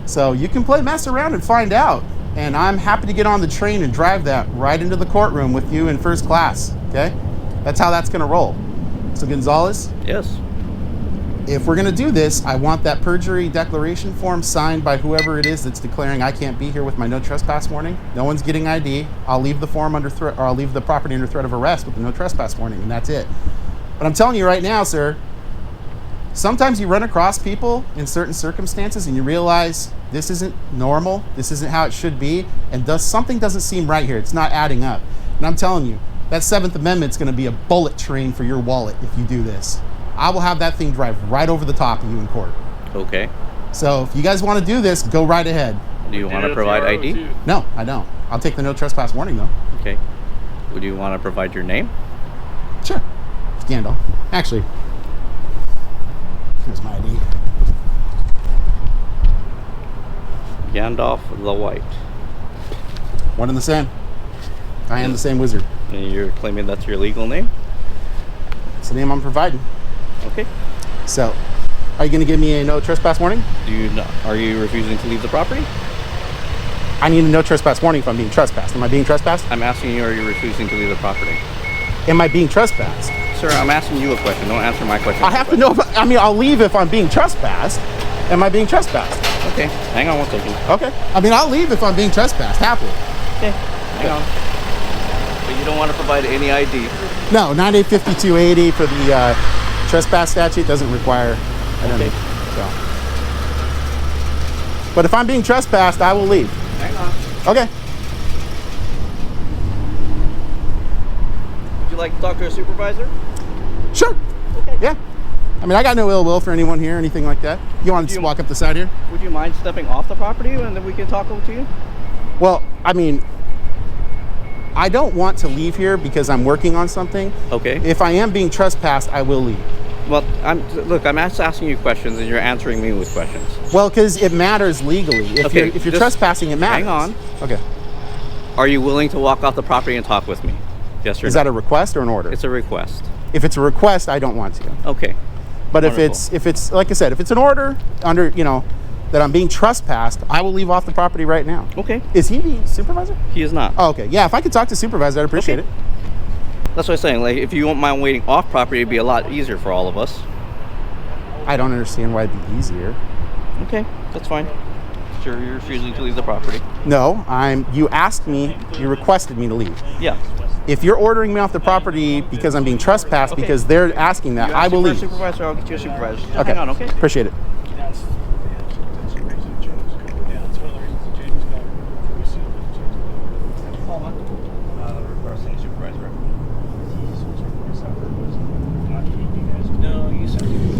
So you can mess around and find out. And I'm happy to get on the train and drive that right into the courtroom with you in first class, okay? That's how that's going to roll. So Gonzalez? Yes. If we're going to do this, I want that perjury declaration form signed by whoever it is that's declaring I can't be here with my no trespass warning. No one's getting ID. I'll leave the form under threat, or I'll leave the property under threat of arrest with the no trespass warning, and that's it. But I'm telling you right now, sir, sometimes you run across people in certain circumstances and you realize this isn't normal, this isn't how it should be, and something doesn't seem right here. It's not adding up. And I'm telling you, that 7th Amendment's going to be a bullet train for your wallet if you do this. I will have that thing drive right over the top of you in court. Okay. So if you guys want to do this, go right ahead. Do you want to provide ID? No, I don't. I'll take the no trespass warning though. Okay. Would you want to provide your name? Sure. Gandalf. Actually, here's my ID. Gandalf the White. One and the same. I am the same wizard. And you're claiming that's your legal name? It's the name I'm providing. Okay. So, are you going to give me a no trespass warning? Are you refusing to leave the property? I need a no trespass warning if I'm being trespassed. Am I being trespassed? I'm asking you, are you refusing to leave the property? Am I being trespassed? Sir, I'm asking you a question. Don't answer my question. I have to know if, I'll leave if I'm being trespassed. Am I being trespassed? Okay. Hang on 1 second. Okay. I'll leave if I'm being trespassed, happily. Okay. Hang on. But you don't want to provide any ID? No, 985280 for the trespass statute doesn't require identity. So. But if I'm being trespassed, I will leave. Hang on. Okay. Would you like to talk to a supervisor? Sure. Okay. Yeah. I got no ill will for anyone here, anything like that. You want to just walk up the side here? Would you mind stepping off the property and then we can talk to you? Well, I don't want to leave here because I'm working on something. Okay. If I am being trespassed, I will leave. Well, I'm just asking you questions and you're answering me with questions. Well, because it matters legally. If you're trespassing, it matters. Hang on. Okay. Are you willing to walk off the property and talk with me? Yes or no? Is that a request or an order? It's a request. If it's a request, I don't want to. Okay. But Wonderful. if it's like I said, if it's an order under, that I'm being trespassed, I will leave off the property right now. Okay. Is he the supervisor? He is not. Oh, okay. Yeah, if I could talk to supervisor, I'd appreciate it. That's what I'm saying. Like, if you won't mind waiting off property, it'd be a lot easier for all of us. I don't understand why it'd be easier. Okay, that's fine. Sure, you're refusing to leave the property. No, you asked me, you requested me to leave. Yeah. If you're ordering me off the property because I'm being trespassed because they're asking that, I will leave. Supervisor, I'll get you a supervisor. Okay. Hang on, okay? Appreciate it.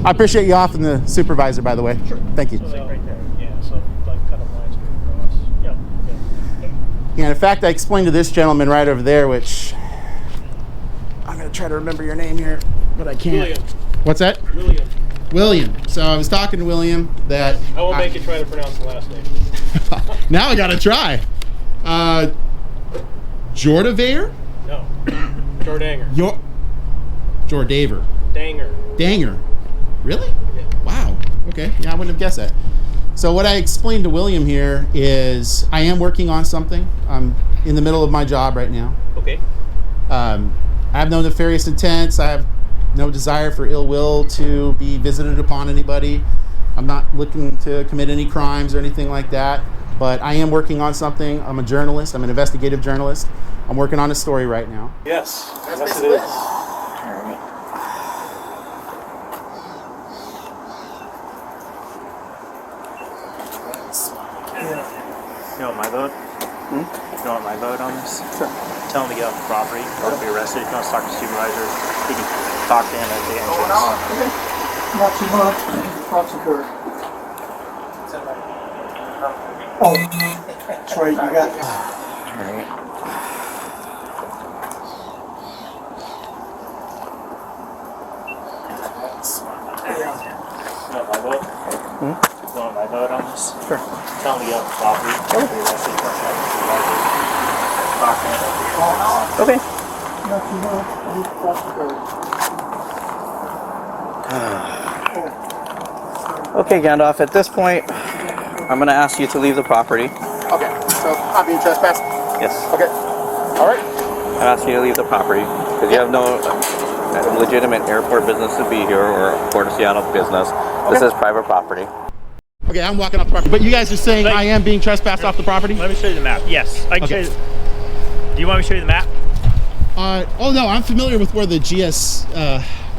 I appreciate you offering the supervisor, by the way. Sure. Thank you. Right there. Yeah, so like cut a line straight across. Yeah. Okay. Yeah, in fact, I explained to this gentleman right over there, which I'm going to try to remember your name here, but I can't. William. What's that? William. William. So I was talking to William that... I won't make you try to pronounce the last name. Now I got to try. Jordaver? No. Jordanger. Jordaver. Danger. Really? Yeah. Wow. Okay. Yeah, I wouldn't have guessed that. So what I explained to William here is I am working on something. I'm in the middle of my job right now. Okay. I have no nefarious intents. I have no desire for ill will to be visited upon anybody. I'm not looking to commit any crimes or anything like that. But I am working on something. I'm a journalist. I'm an investigative journalist. I'm working on a story right now. Yes. Yes, it is. You want my vote? You want my vote on this? Sure. Tell him to get off the property or be arrested. If he wants to talk to the supervisor, he can talk to him at the entrance. Okay. Not too much. Lots of curve. Oh, that's right. You got. All right. You want my vote? You want my vote on this? Sure. Tell him to get off the property or be arrested. Talk to him at the entrance. Okay. Not too much. Lots of curve. Okay, Gandalf, at this point, I'm going to ask you to leave the property. Okay. So I'm being trespassed? Yes. Okay. All right. I ask you to leave the property because you have no legitimate airport business to be here or Port of Seattle business. This is private property. Okay, I'm walking off the property. But you guys are saying I am being trespassed off the property? Let me show you the map. Yes. I can show you. Do you want me to show you the map? Oh no, I'm familiar with where the GS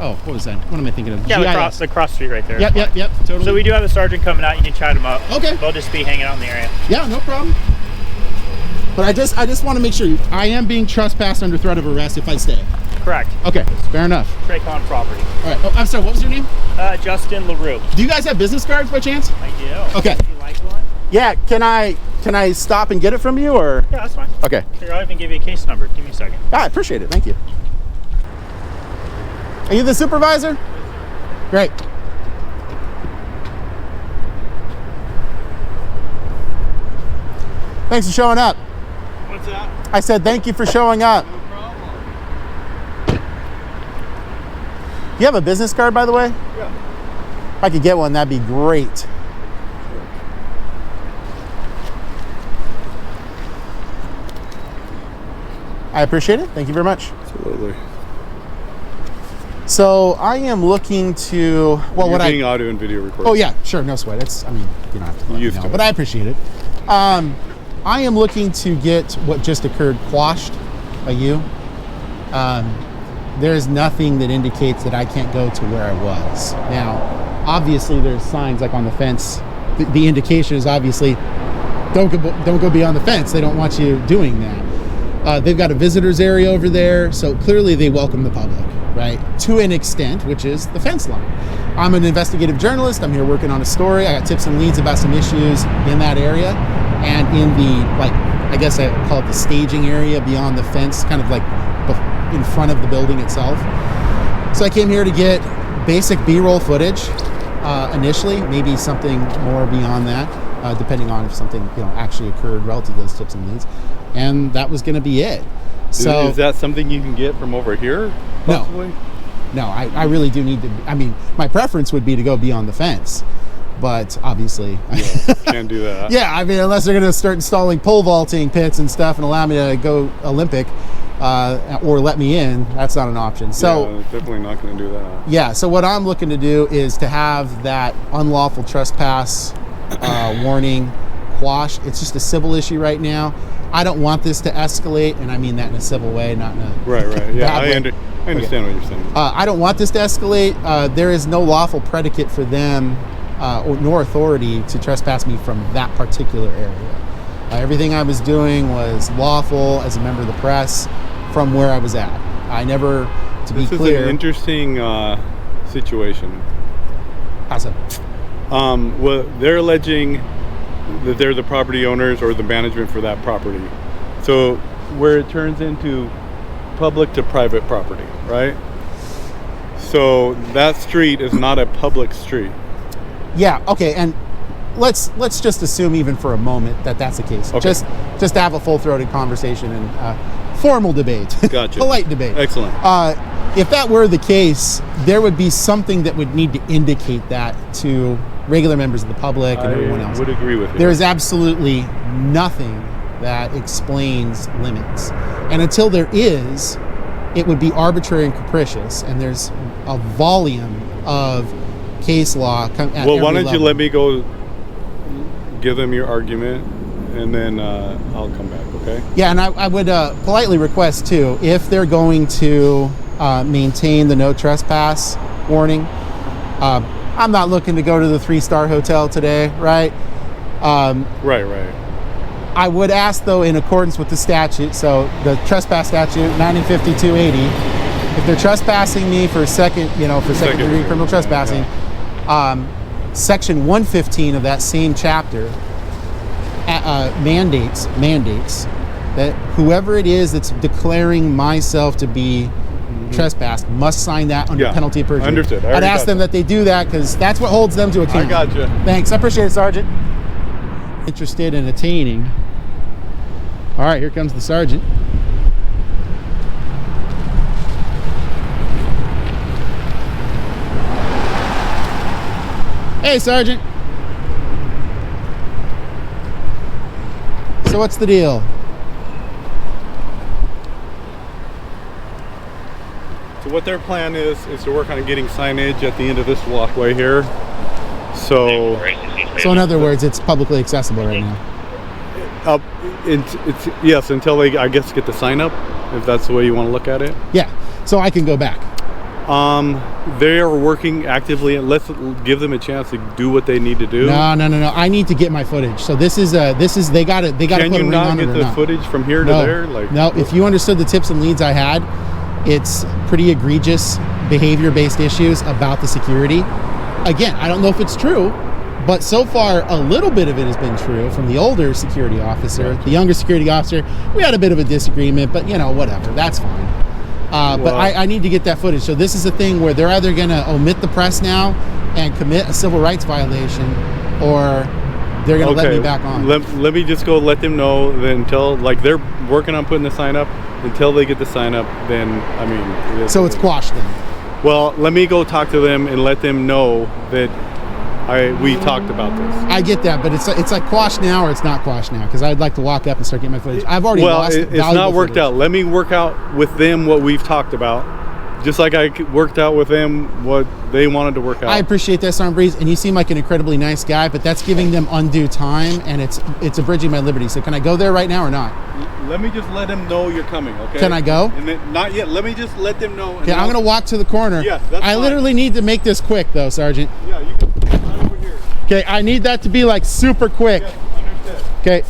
Oh, what was that? What am I thinking of? Yeah, GIS. the cross street right there. Yep, totally. So we do have a sergeant coming out. You can chat him up. Okay. They'll just be hanging out in the area. Yeah, no problem. But I just want to make sure I am being trespassed under threat of arrest if I stay. Correct. Okay, fair enough. Traycon property. All right. Oh, I'm sorry. What was your name? Justin LaRue. Do you guys have business cards by chance? I do. Okay. If you like one? Yeah. Can I stop and get it from you, or? Yeah, that's fine. Okay. Here, I'll even give you a case number. Give me a second. I appreciate it. Thank you. Are you the supervisor? Great. Thanks for showing up. What's that? I said thank you for showing up. No problem. Do you have a business card, by the way? Yeah. If I could get one, that'd be great. I appreciate it. Thank you very much. Absolutely. So I am looking to, well, You're what being audio and video recorded. Oh yeah, sure, no sweat. It's, I mean, you don't have to let me know, but I appreciate it. I am looking to get what just occurred quashed by you. There's nothing that indicates that I can't go to where I was. Now, obviously there's signs like on the fence. The indication is obviously don't go beyond the fence. They don't want you doing that. They've got a visitors area over there, so clearly they welcome the public, right? To an extent, which is the fence line. I'm an investigative journalist. I'm here working on a story. I got tips and leads about some issues in that area, and in the, like, I guess I call it the staging area beyond the fence, kind of like in front of the building itself. So I came here to get basic B-roll footage initially, maybe something more beyond that, depending on if something actually occurred relative to those tips and leads. And that was going to be it. So is that something you can get from over here? Possibly? No, I really do need to. I mean, my preference would be to go beyond the fence, but obviously, can't do that. Yeah, I mean, unless they're going to start installing pole vaulting pits and stuff and allow me to go Olympic or let me in, that's not an option. So definitely not going to do that. Yeah. So what I'm looking to do is to have that unlawful trespass warning quashed. It's just a civil issue right now. I don't want this to escalate, and I mean that in a civil way, not in a right. Yeah, I bad way. understand what you're saying. I don't want this to escalate. There is no lawful predicate for them nor authority to trespass me from that particular area. Everything I was doing was lawful as a member of the press from where I was at. I never, to be clear... This is an interesting situation. How's that? Well, they're alleging that they're the property owners or the management for that property. So where it turns into public to private property, right? So that street is not a public street. Yeah, okay, and let's just assume even for a moment that that's the case. Okay. Just to have a full-throated conversation and formal debate. Gotcha. Polite debate. Excellent. If that were the case, there would be something that would need to indicate that to regular members of the public and everyone else. I would agree with you. There is absolutely nothing that explains limits. And until there is, it would be arbitrary and capricious. And there's a volume of case law at well, why every don't you level. let me go give them your argument, and then I'll come back, okay? Yeah, and I would politely request, too, if they're going to maintain the no trespass warning, I'm not looking to go to the 3-star hotel today, right? Right. I would ask, though, in accordance with the statute, so the trespass statute, 1952-80, if they're trespassing me for second degree criminal trespassing, section 115 of that same chapter mandates that whoever it is that's declaring myself to be trespassed must sign that under penalty of perjury. Understood. I'd ask them that they do that because that's what holds them to account. I gotcha. Thanks. I appreciate it, Sergeant. Interested in attaining. All right, here comes the sergeant. Hey, Sergeant. So what's the deal? So what their plan is to work on getting signage at the end of this walkway here. So in other words, it's publicly accessible right now. Yes, until they, I guess, get the sign up, if that's the way you want to look at it. Yeah, so I can go back. They are working actively, and let's give them a chance to do what they need to do. No. I need to get my footage. So this is they got to put a ring on it or not. Can you not get the footage from here to there? No, if you understood the tips and leads I had, it's pretty egregious behavior-based issues about the security. Again, I don't know if it's true, but so far a little bit of it has been true from the older security officer. The younger security officer, we had a bit of a disagreement, but whatever, that's fine. But I need to get that footage. So this is a thing where they're either going to omit the press now and commit a civil rights violation, or they're going to let me back on. Let me just go let them know that until, they're working on putting the sign up. Until they get the sign up, then, So it's quashed then? Well, let me go talk to them and let them know that we talked about this. I get that, but it's like quashed now or it's not quashed now, because I'd like to walk up and start getting my footage. I've already lost it's not worked out. Let me work out with them what we've talked about, just like I worked out with them what they wanted to work out. I appreciate that, Sergeant Breeze, and you seem like an incredibly nice guy, but that's giving them undue time, and it's abridging my liberty. So can I go there right now or not? Let me just let them know you're coming, okay? Can I go? And then, not yet. Let me just let them know. Okay, I'm going to walk to the corner. Yeah, that's I literally need to make this quick, though, Sergeant. Yeah, you can. Right over here. Okay, I need that to be super quick. Yes, understood. Okay.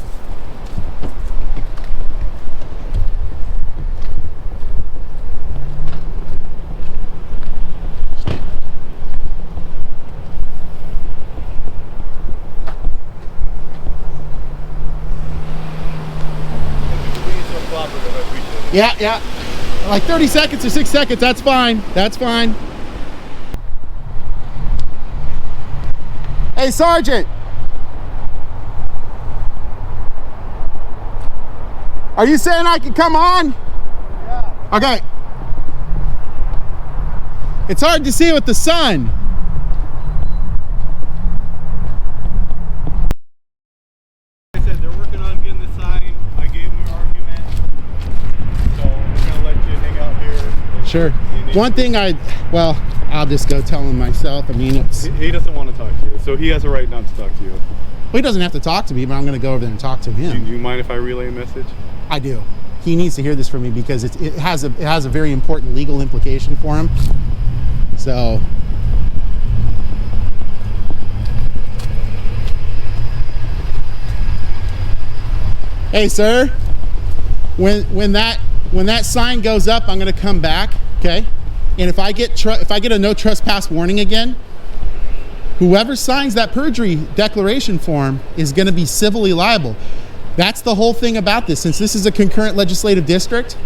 Yeah. Like 30 seconds or 6 seconds, that's fine. That's fine. Hey, Sergeant. Are you saying I can come on? Yeah. Okay. It's hard to see with the sun. Like I said, they're working on getting the sign. I gave them your argument. So I'm going to let you hang out here. Sure. One thing I'll just go tell him myself. He doesn't want to talk to you, so he has a right not to talk to you. Well, he doesn't have to talk to me, but I'm going to go over there and talk to him. Do you mind if I relay a message? I do. He needs to hear this from me because it has a very important legal implication for him. So. Hey, sir. When that sign goes up, I'm going to come back, okay? And if I get a no trespass warning again, whoever signs that perjury declaration form is going to be civilly liable. That's the whole thing about this. Since this is a concurrent legislative district,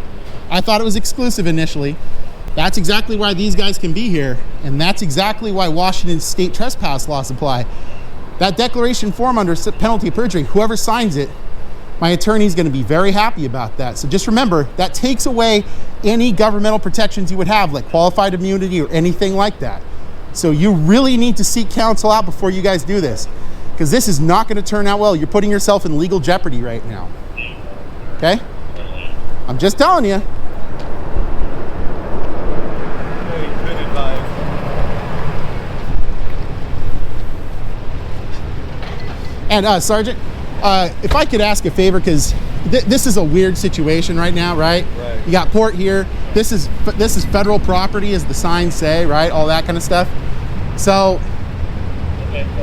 I thought it was exclusive initially. That's exactly why these guys can be here, and that's exactly why Washington state trespass laws apply. That declaration form under penalty of perjury, whoever signs it, my attorney's going to be very happy about that. So just remember, that takes away any governmental protections you would have, like qualified immunity or anything like that. So you really need to seek counsel out before you guys do this, because this is not going to turn out well. You're putting yourself in legal jeopardy right now. Okay? I'm just telling you. Good advice. And Sergeant, if I could ask a favor, because this is a weird situation right now, right? Right. You got Port here. This is federal property, as the signs say, right? All that kind of stuff. So,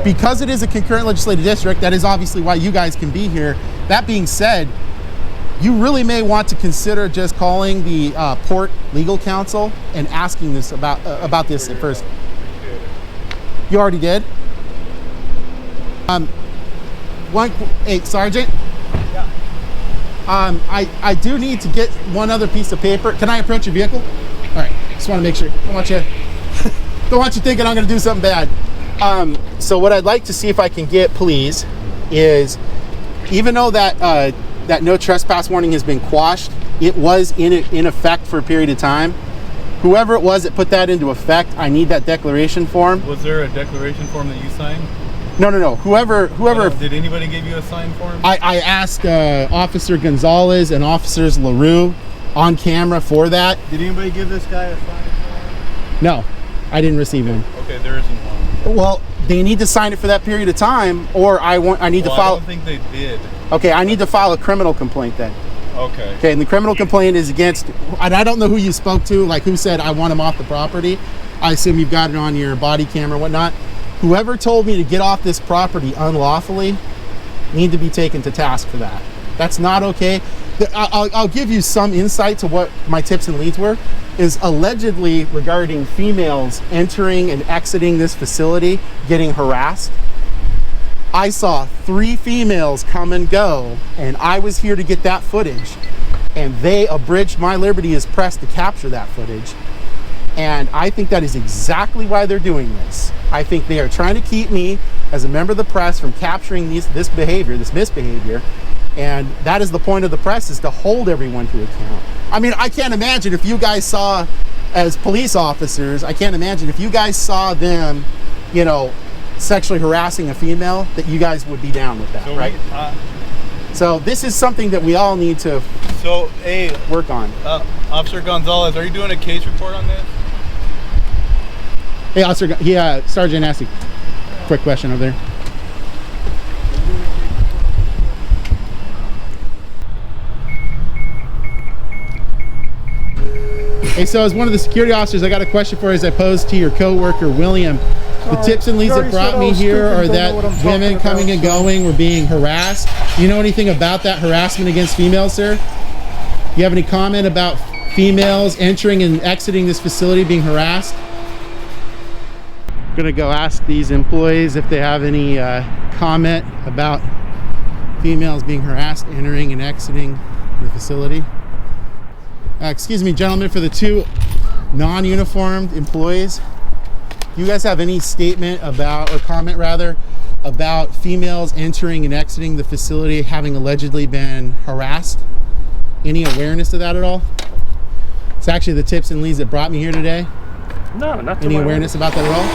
because it is a concurrent legislative district, that is obviously why you guys can be here. That being said, you really may want to consider just calling the Port Legal Counsel and asking this about this at first. You already did? Hey, Sergeant. Yeah. I do need to get one other piece of paper. Can I approach your vehicle? All right. Just want to make sure. Don't want you thinking I'm going to do something bad. So what I'd like to see if I can get, please, is even though that no trespass warning has been quashed, it was in effect for a period of time. Whoever it was that put that into effect, I need that declaration form. Was there a declaration form that you signed? No. Whoever. Did anybody give you a signed form? I asked Officer Gonzalez and Officers LaRue on camera for that. Did anybody give this guy a signed form? No, I didn't receive one. Okay, there isn't one. Well, they need to sign it for that period of time, or I need to file. I don't think they did. Okay, I need to file a criminal complaint then. Okay. Okay, and the criminal complaint is against, and I don't know who you spoke to, like who said I want him off the property. I assume you've got it on your body camera and whatnot. Whoever told me to get off this property unlawfully need to be taken to task for that. That's not okay. I'll give you some insight to what my tips and leads were, is allegedly regarding females entering and exiting this facility, getting harassed. I saw 3 females come and go, and I was here to get that footage, and they abridged my liberty as press to capture that footage. And I think that is exactly why they're doing this. I think they are trying to keep me as a member of the press from capturing this misbehavior. And that is the point of the press, is to hold everyone to account. I mean, I can't imagine if you guys saw, as police officers, I can't imagine if you guys saw them, you know, sexually harassing a female, that you guys would be down with that, right? So this is something that we all need to work on. Officer Gonzalez, are you doing a case report on this? Hey, Officer, Sergeant asked a quick question over there. Hey, so as one of the security officers, I got a question for you as I posed to your coworker, William. The tips and leads that brought me here are that women coming and going were being harassed. Do you know anything about that harassment against females, sir? Do you have any comment about females entering and exiting this facility being harassed? I'm gonna go ask these employees if they have any comment about females being harassed entering and exiting the facility. Excuse me, gentlemen, for the 2 non-uniformed employees, do you guys have any statement about, or comment rather, about females entering and exiting the facility having allegedly been harassed? Any awareness of that at all? It's actually the tips and leads that brought me here today. No, not any awareness about that at all?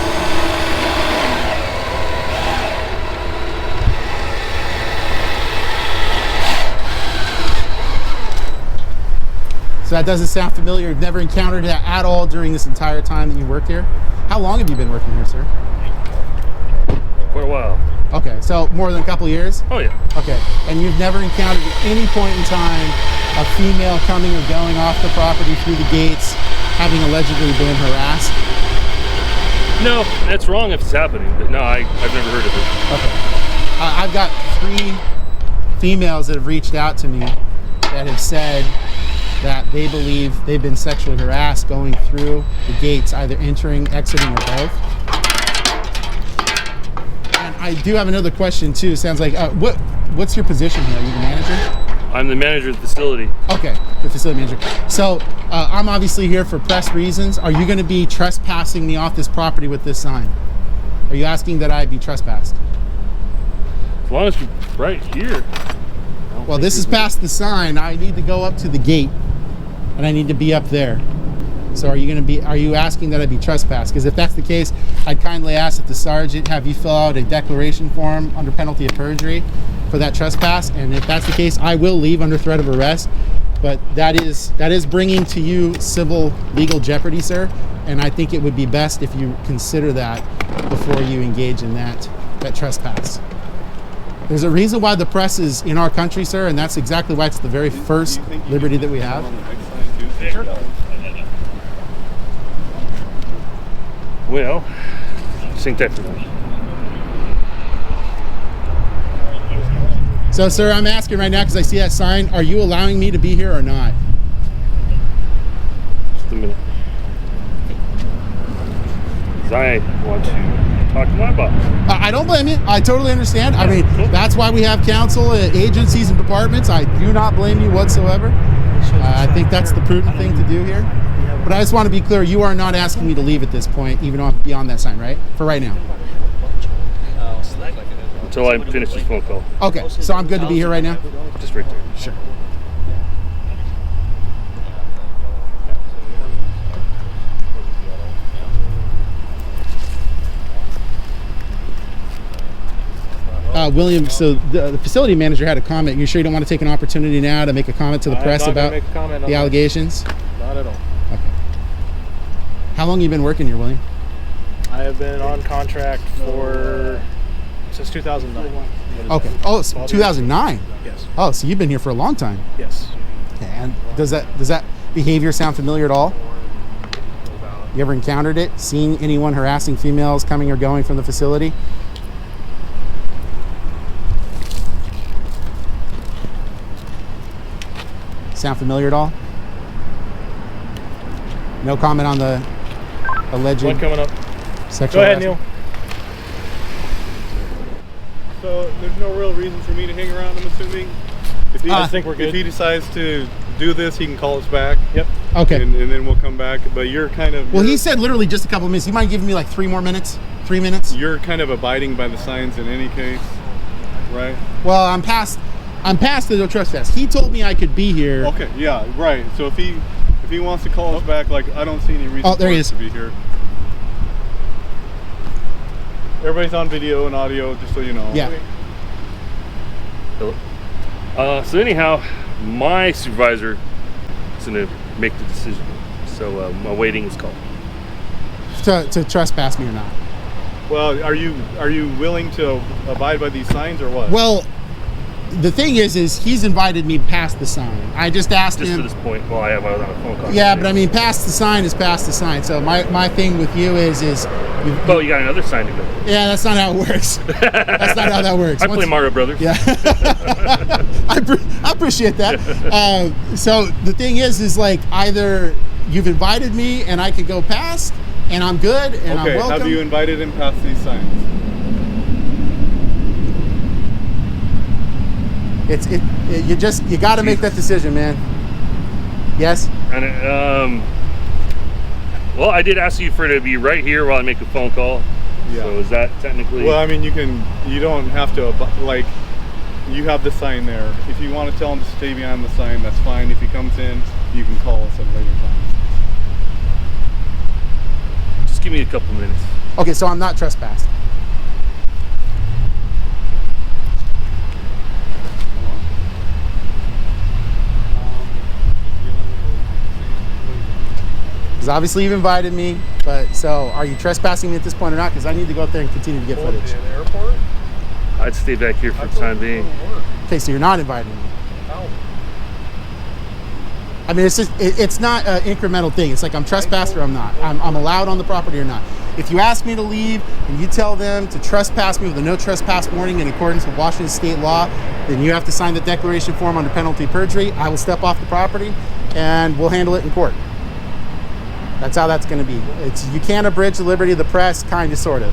So that doesn't sound familiar. You've never encountered that at all during this entire time that you worked here? How long have you been working here, sir? Quite a while. Okay, so more than a couple of years? Oh yeah. Okay, and you've never encountered at any point in time a female coming or going off the property through the gates having allegedly been harassed? No, that's wrong if it's happening, but no, I've never heard of it. Okay. I've got 3 females that have reached out to me that have said that they believe they've been sexually harassed going through the gates, either entering, exiting, or both. And I do have another question too. Sounds like, what's your position here? Are you the manager? I'm the manager of the facility. Okay, the facility manager. So I'm obviously here for press reasons. Are you going to be trespassing me off this property with this sign? Are you asking that I be trespassed? As long as you're right here. Well, this is past the sign. I need to go up to the gate, and I need to be up there. So are you asking that I be trespassed? Because if that's the case, I'd kindly ask that the sergeant have you fill out a declaration form under penalty of perjury for that trespass. And if that's the case, I will leave under threat of arrest. But that is bringing to you civil legal jeopardy, sir. And I think it would be best if you consider that before you engage in that trespass. There's a reason why the press is in our country, sir, and that's exactly why it's the very first liberty that we have. Well, think that for them. So, sir, I'm asking right now because I see that sign. Are you allowing me to be here or not? Just a minute. Because I want to talk to my boss. I don't blame you. I totally understand. I mean, that's why we have counsel, agencies, and departments. I do not blame you whatsoever. I think that's the prudent thing to do here. But I just want to be clear, you are not asking me to leave at this point, even though I'm beyond that sign, right? For right now. Until I finish this phone call. Okay, so I'm good to be here right now? Just right there. Sure. William, so the facility manager had a comment. You sure you don't want to take an opportunity now to make a comment to the press about the allegations? Not at all. Okay. How long have you been working here, William? I have been on contract since 2009. Okay. Oh, 2009? Yes. Oh, so you've been here for a long time. Yes. Okay, and does that behavior sound familiar at all? You ever encountered it? Seen anyone harassing females coming or going from the facility? Sound familiar at all? No comment on the alleged one coming up. Sexual Go ahead, harassment? Neil. So there's no real reason for me to hang around, I'm assuming. If he, I think we're good. If he decides to do this, he can call us back. Yep. Okay. And then we'll come back. But you're kind of... Well, he said literally just a couple of minutes. You mind giving me like 3 more minutes? 3 minutes? You're kind of abiding by the signs in any case, right? Well, I'm past the no trespass. He told me I could be here. Okay, yeah, right. So if he wants to call us back, like, I don't see any reason there for he us is. to be here. Everybody's on video and audio, just so you know. Yeah. So anyhow, my supervisor is going to make the decision. So my waiting is called. To trespass me or not? Well, are you willing to abide by these signs or what? Well, the thing is he's invited me past the sign. I just asked Just him. to this point, well, I have on a phone call. Yeah, but I mean, past the sign is past the sign. So my thing with you is Oh, you got another sign to go. yeah, that's not how it works. That's not how that works. I play Mario Brothers. Yeah, I appreciate that. So the thing is like either you've invited me and I could go past and I'm good and I'm welcome. Have you invited him past these signs? You got to make that decision, man. Yes. And well, I did ask you for it to be right here while I make a phone call. Yeah. So is that technically? Well, I mean, you don't have to, like, you have the sign there. If you want to tell him to stay behind the sign, that's fine. If he comes in, you can call us at a later time. Just give me a couple minutes. Okay, so I'm not trespassed. Because obviously you've invited me, but so are you trespassing me at this point or not? Because I need to go up there and continue to get footage. At the airport? I'd stay back here for the time being. Okay, so you're not inviting me. How? I mean, it's not an incremental thing. It's like I'm trespassed or I'm not. I'm allowed on the property or not. If you ask me to leave and you tell them to trespass me with a no trespass warning in accordance with Washington state law, then you have to sign the declaration form under penalty of perjury. I will step off the property and we'll handle it in court. That's how that's going to be. You can't abridge the liberty of the press, kind of, sort of.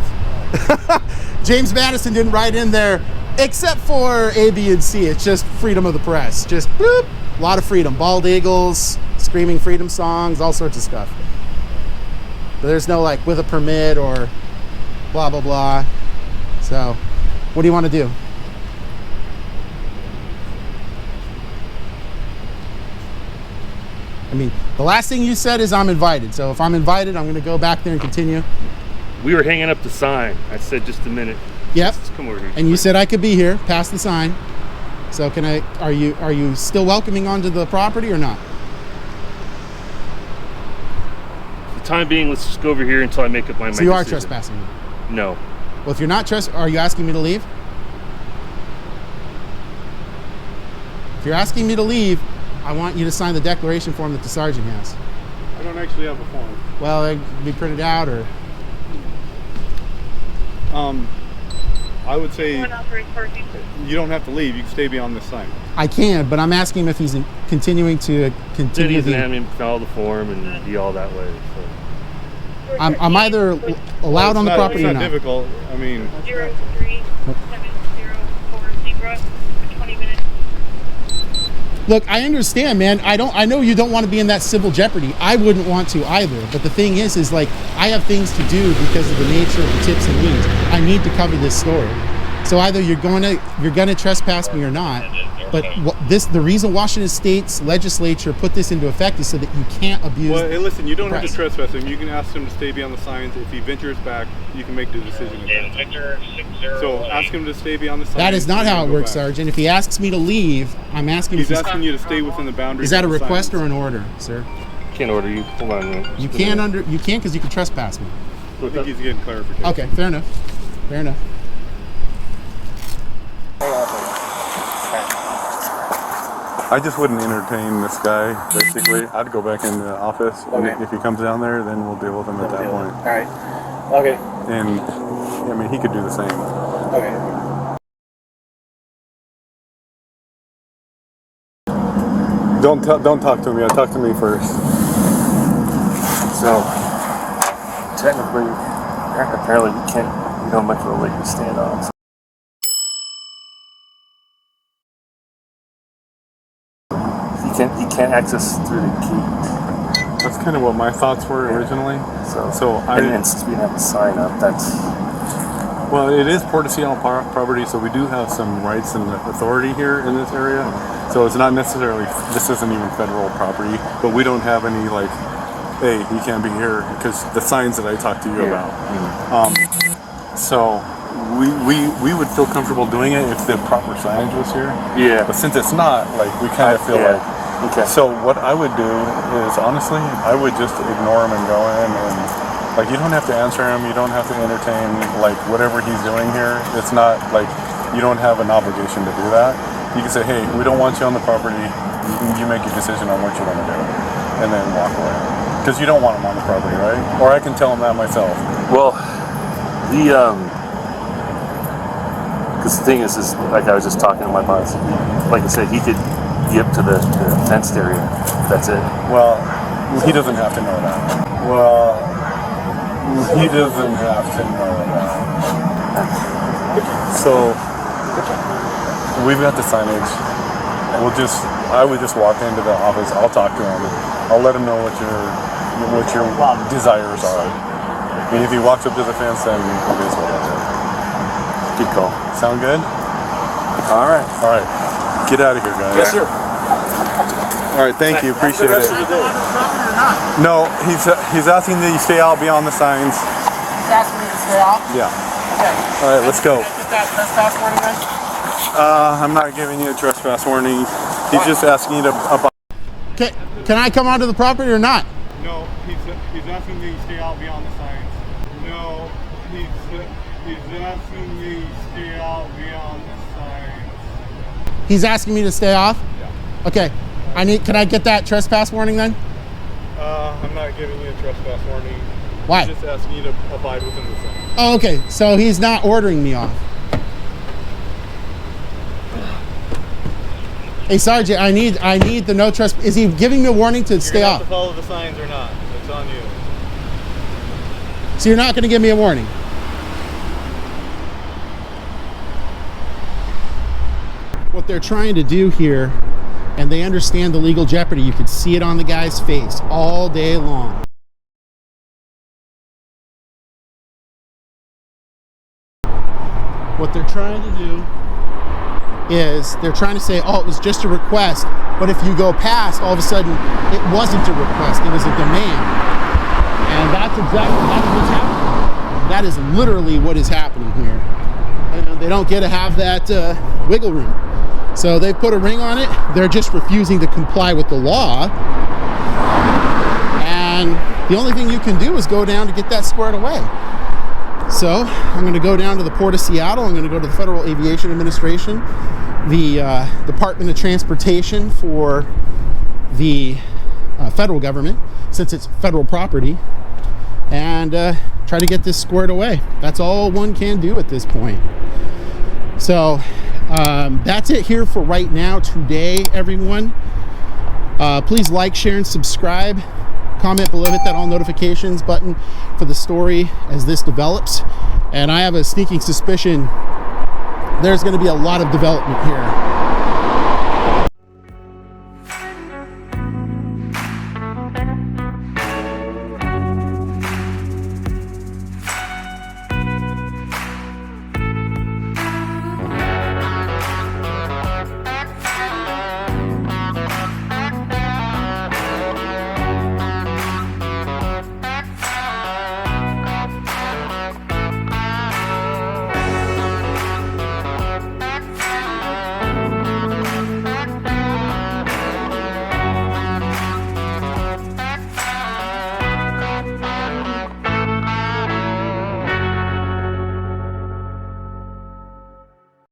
James Madison didn't write in there, except for A, B, and C. It's just freedom of the press. Just boop, a lot of freedom. Bald eagles, screaming freedom songs, all sorts of stuff. But there's no like with a permit or blah, blah, blah. So what do you want to do? I mean, the last thing you said is I'm invited. So if I'm invited, I'm going to go back there and continue. We were hanging up the sign. I said just a minute. Yep. Just come over here. And you said I could be here, past the sign. So are you still welcoming onto the property or not? For the time being, let's just go over here until I make up my mind. So you are trespassing me? No. Well, if you're not are you asking me to leave? If you're asking me to leave, I want you to sign the declaration form that the sergeant has. I don't actually have a form. Well, it can be printed out or... I would say you don't have to leave. You can stay beyond this sign. I can, but I'm asking him if he's continuing to continue. He's having him fill the form and be all that way. So. I'm either allowed on the property or not. It's not difficult. I mean... 03740 for 20 minutes. Look, I understand, man. I know you don't want to be in that civil jeopardy. I wouldn't want to either. But the thing is like, I have things to do because of the nature of the tips and liens. I need to cover this story. So either you're gonna trespass me or not. But the reason Washington State's legislature put this into effect is so that you can't abuse. Well, hey, listen, you don't have to press. trespass him. You can ask him to stay beyond the signs. If he ventures back, you can make the decision. So ask him to stay beyond the signs. That is not how it works, Sergeant. If he asks me to leave, I'm asking. He's asking you to stay within the boundaries. Is that a request signs. or an order, sir? Can't order you. Hold on a minute. You can't because you can trespass me. I think he's getting clarification. Okay, fair enough. Fair enough. I just wouldn't entertain this guy, basically. I'd go back in the office. Okay. And if he comes down there, then we'll deal with him at that point. All right. Okay. And, I mean, he could do the same. Okay. Don't talk to me. Talk to me first. So, technically, apparently you don't much of a leg to stand on. So. He can't access through the gate. That's kind of what my thoughts were originally. And since we have a sign up, that's... Well, it is Port of Seattle property, so we do have some rights and authority here in this area. So it's not necessarily, this isn't even federal property, but we don't have any like, hey, you can't be here, because the signs that I talked to you about. So we would feel comfortable doing it if the proper signage was here. Yeah. But since it's not, like, we kind of feel like. Okay. So what I would do is, honestly, I would just ignore him and go in and, like, you don't have to answer him, you don't have to entertain, like, whatever he's doing here. It's not, like, you don't have an obligation to do that. You can say, hey, we don't want you on the property, you make a decision on what you want to do, and then walk away. Because you don't want him on the property, right? Or I can tell him that myself. Well, because the thing is, like I was just talking to my boss, like I said, he could get to the fenced area, that's it. Well, he doesn't have to know that. Well, he doesn't have to know that. So, we've got the signage. I would just walk into the office, I'll talk to him. I'll let him know what your desires are. I mean, if he walks up to the fence, then it is whatever. Good call. Sound good? All right. All right. Get out of here, guys. Yes, sir. All right, thank you. Appreciate it. No, he's asking that you stay out beyond the signs. He's asking me to stay out? Yeah. Okay. All right, let's go. Get that trespass warning then? I'm not giving you a trespass warning. He's just asking you to abide. Okay, can I come onto the property or not? No, he's asking me to stay out beyond the signs. No, he's asking me to stay out beyond the signs. He's asking me to stay off? Yeah. Okay. Can I get that trespass warning then? I'm not giving you a trespass warning. Why? He's just asking you to abide within the signs. Oh, okay. So he's not ordering me off. Hey, Sergeant, I need the no trespass. Is he giving me a warning to stay off? You're going to have to follow the signs or not. It's on you. So you're not going to give me a warning? What they're trying to do here, and they understand the legal jeopardy. You could see it on the guy's face all day long. What they're trying to do is they're trying to say, oh, it was just a request, but if you go past, all of a sudden it wasn't a request, it was a demand. And that's what's happening. That is literally what is happening here. And they don't get to have that wiggle room. So they put a ring on it. They're just refusing to comply with the law. And the only thing you can do is go down to get that squared away. So I'm going to go down to the Port of Seattle. I'm going to go to the Federal Aviation Administration, the Department of Transportation for the federal government, since it's federal property, and try to get this squared away. That's all one can do at this point. So that's it here for right now today, everyone. Please like, share, and subscribe. Comment below, hit that all notifications button for the story as this develops. And I have a sneaking suspicion there's going to be a lot of development here.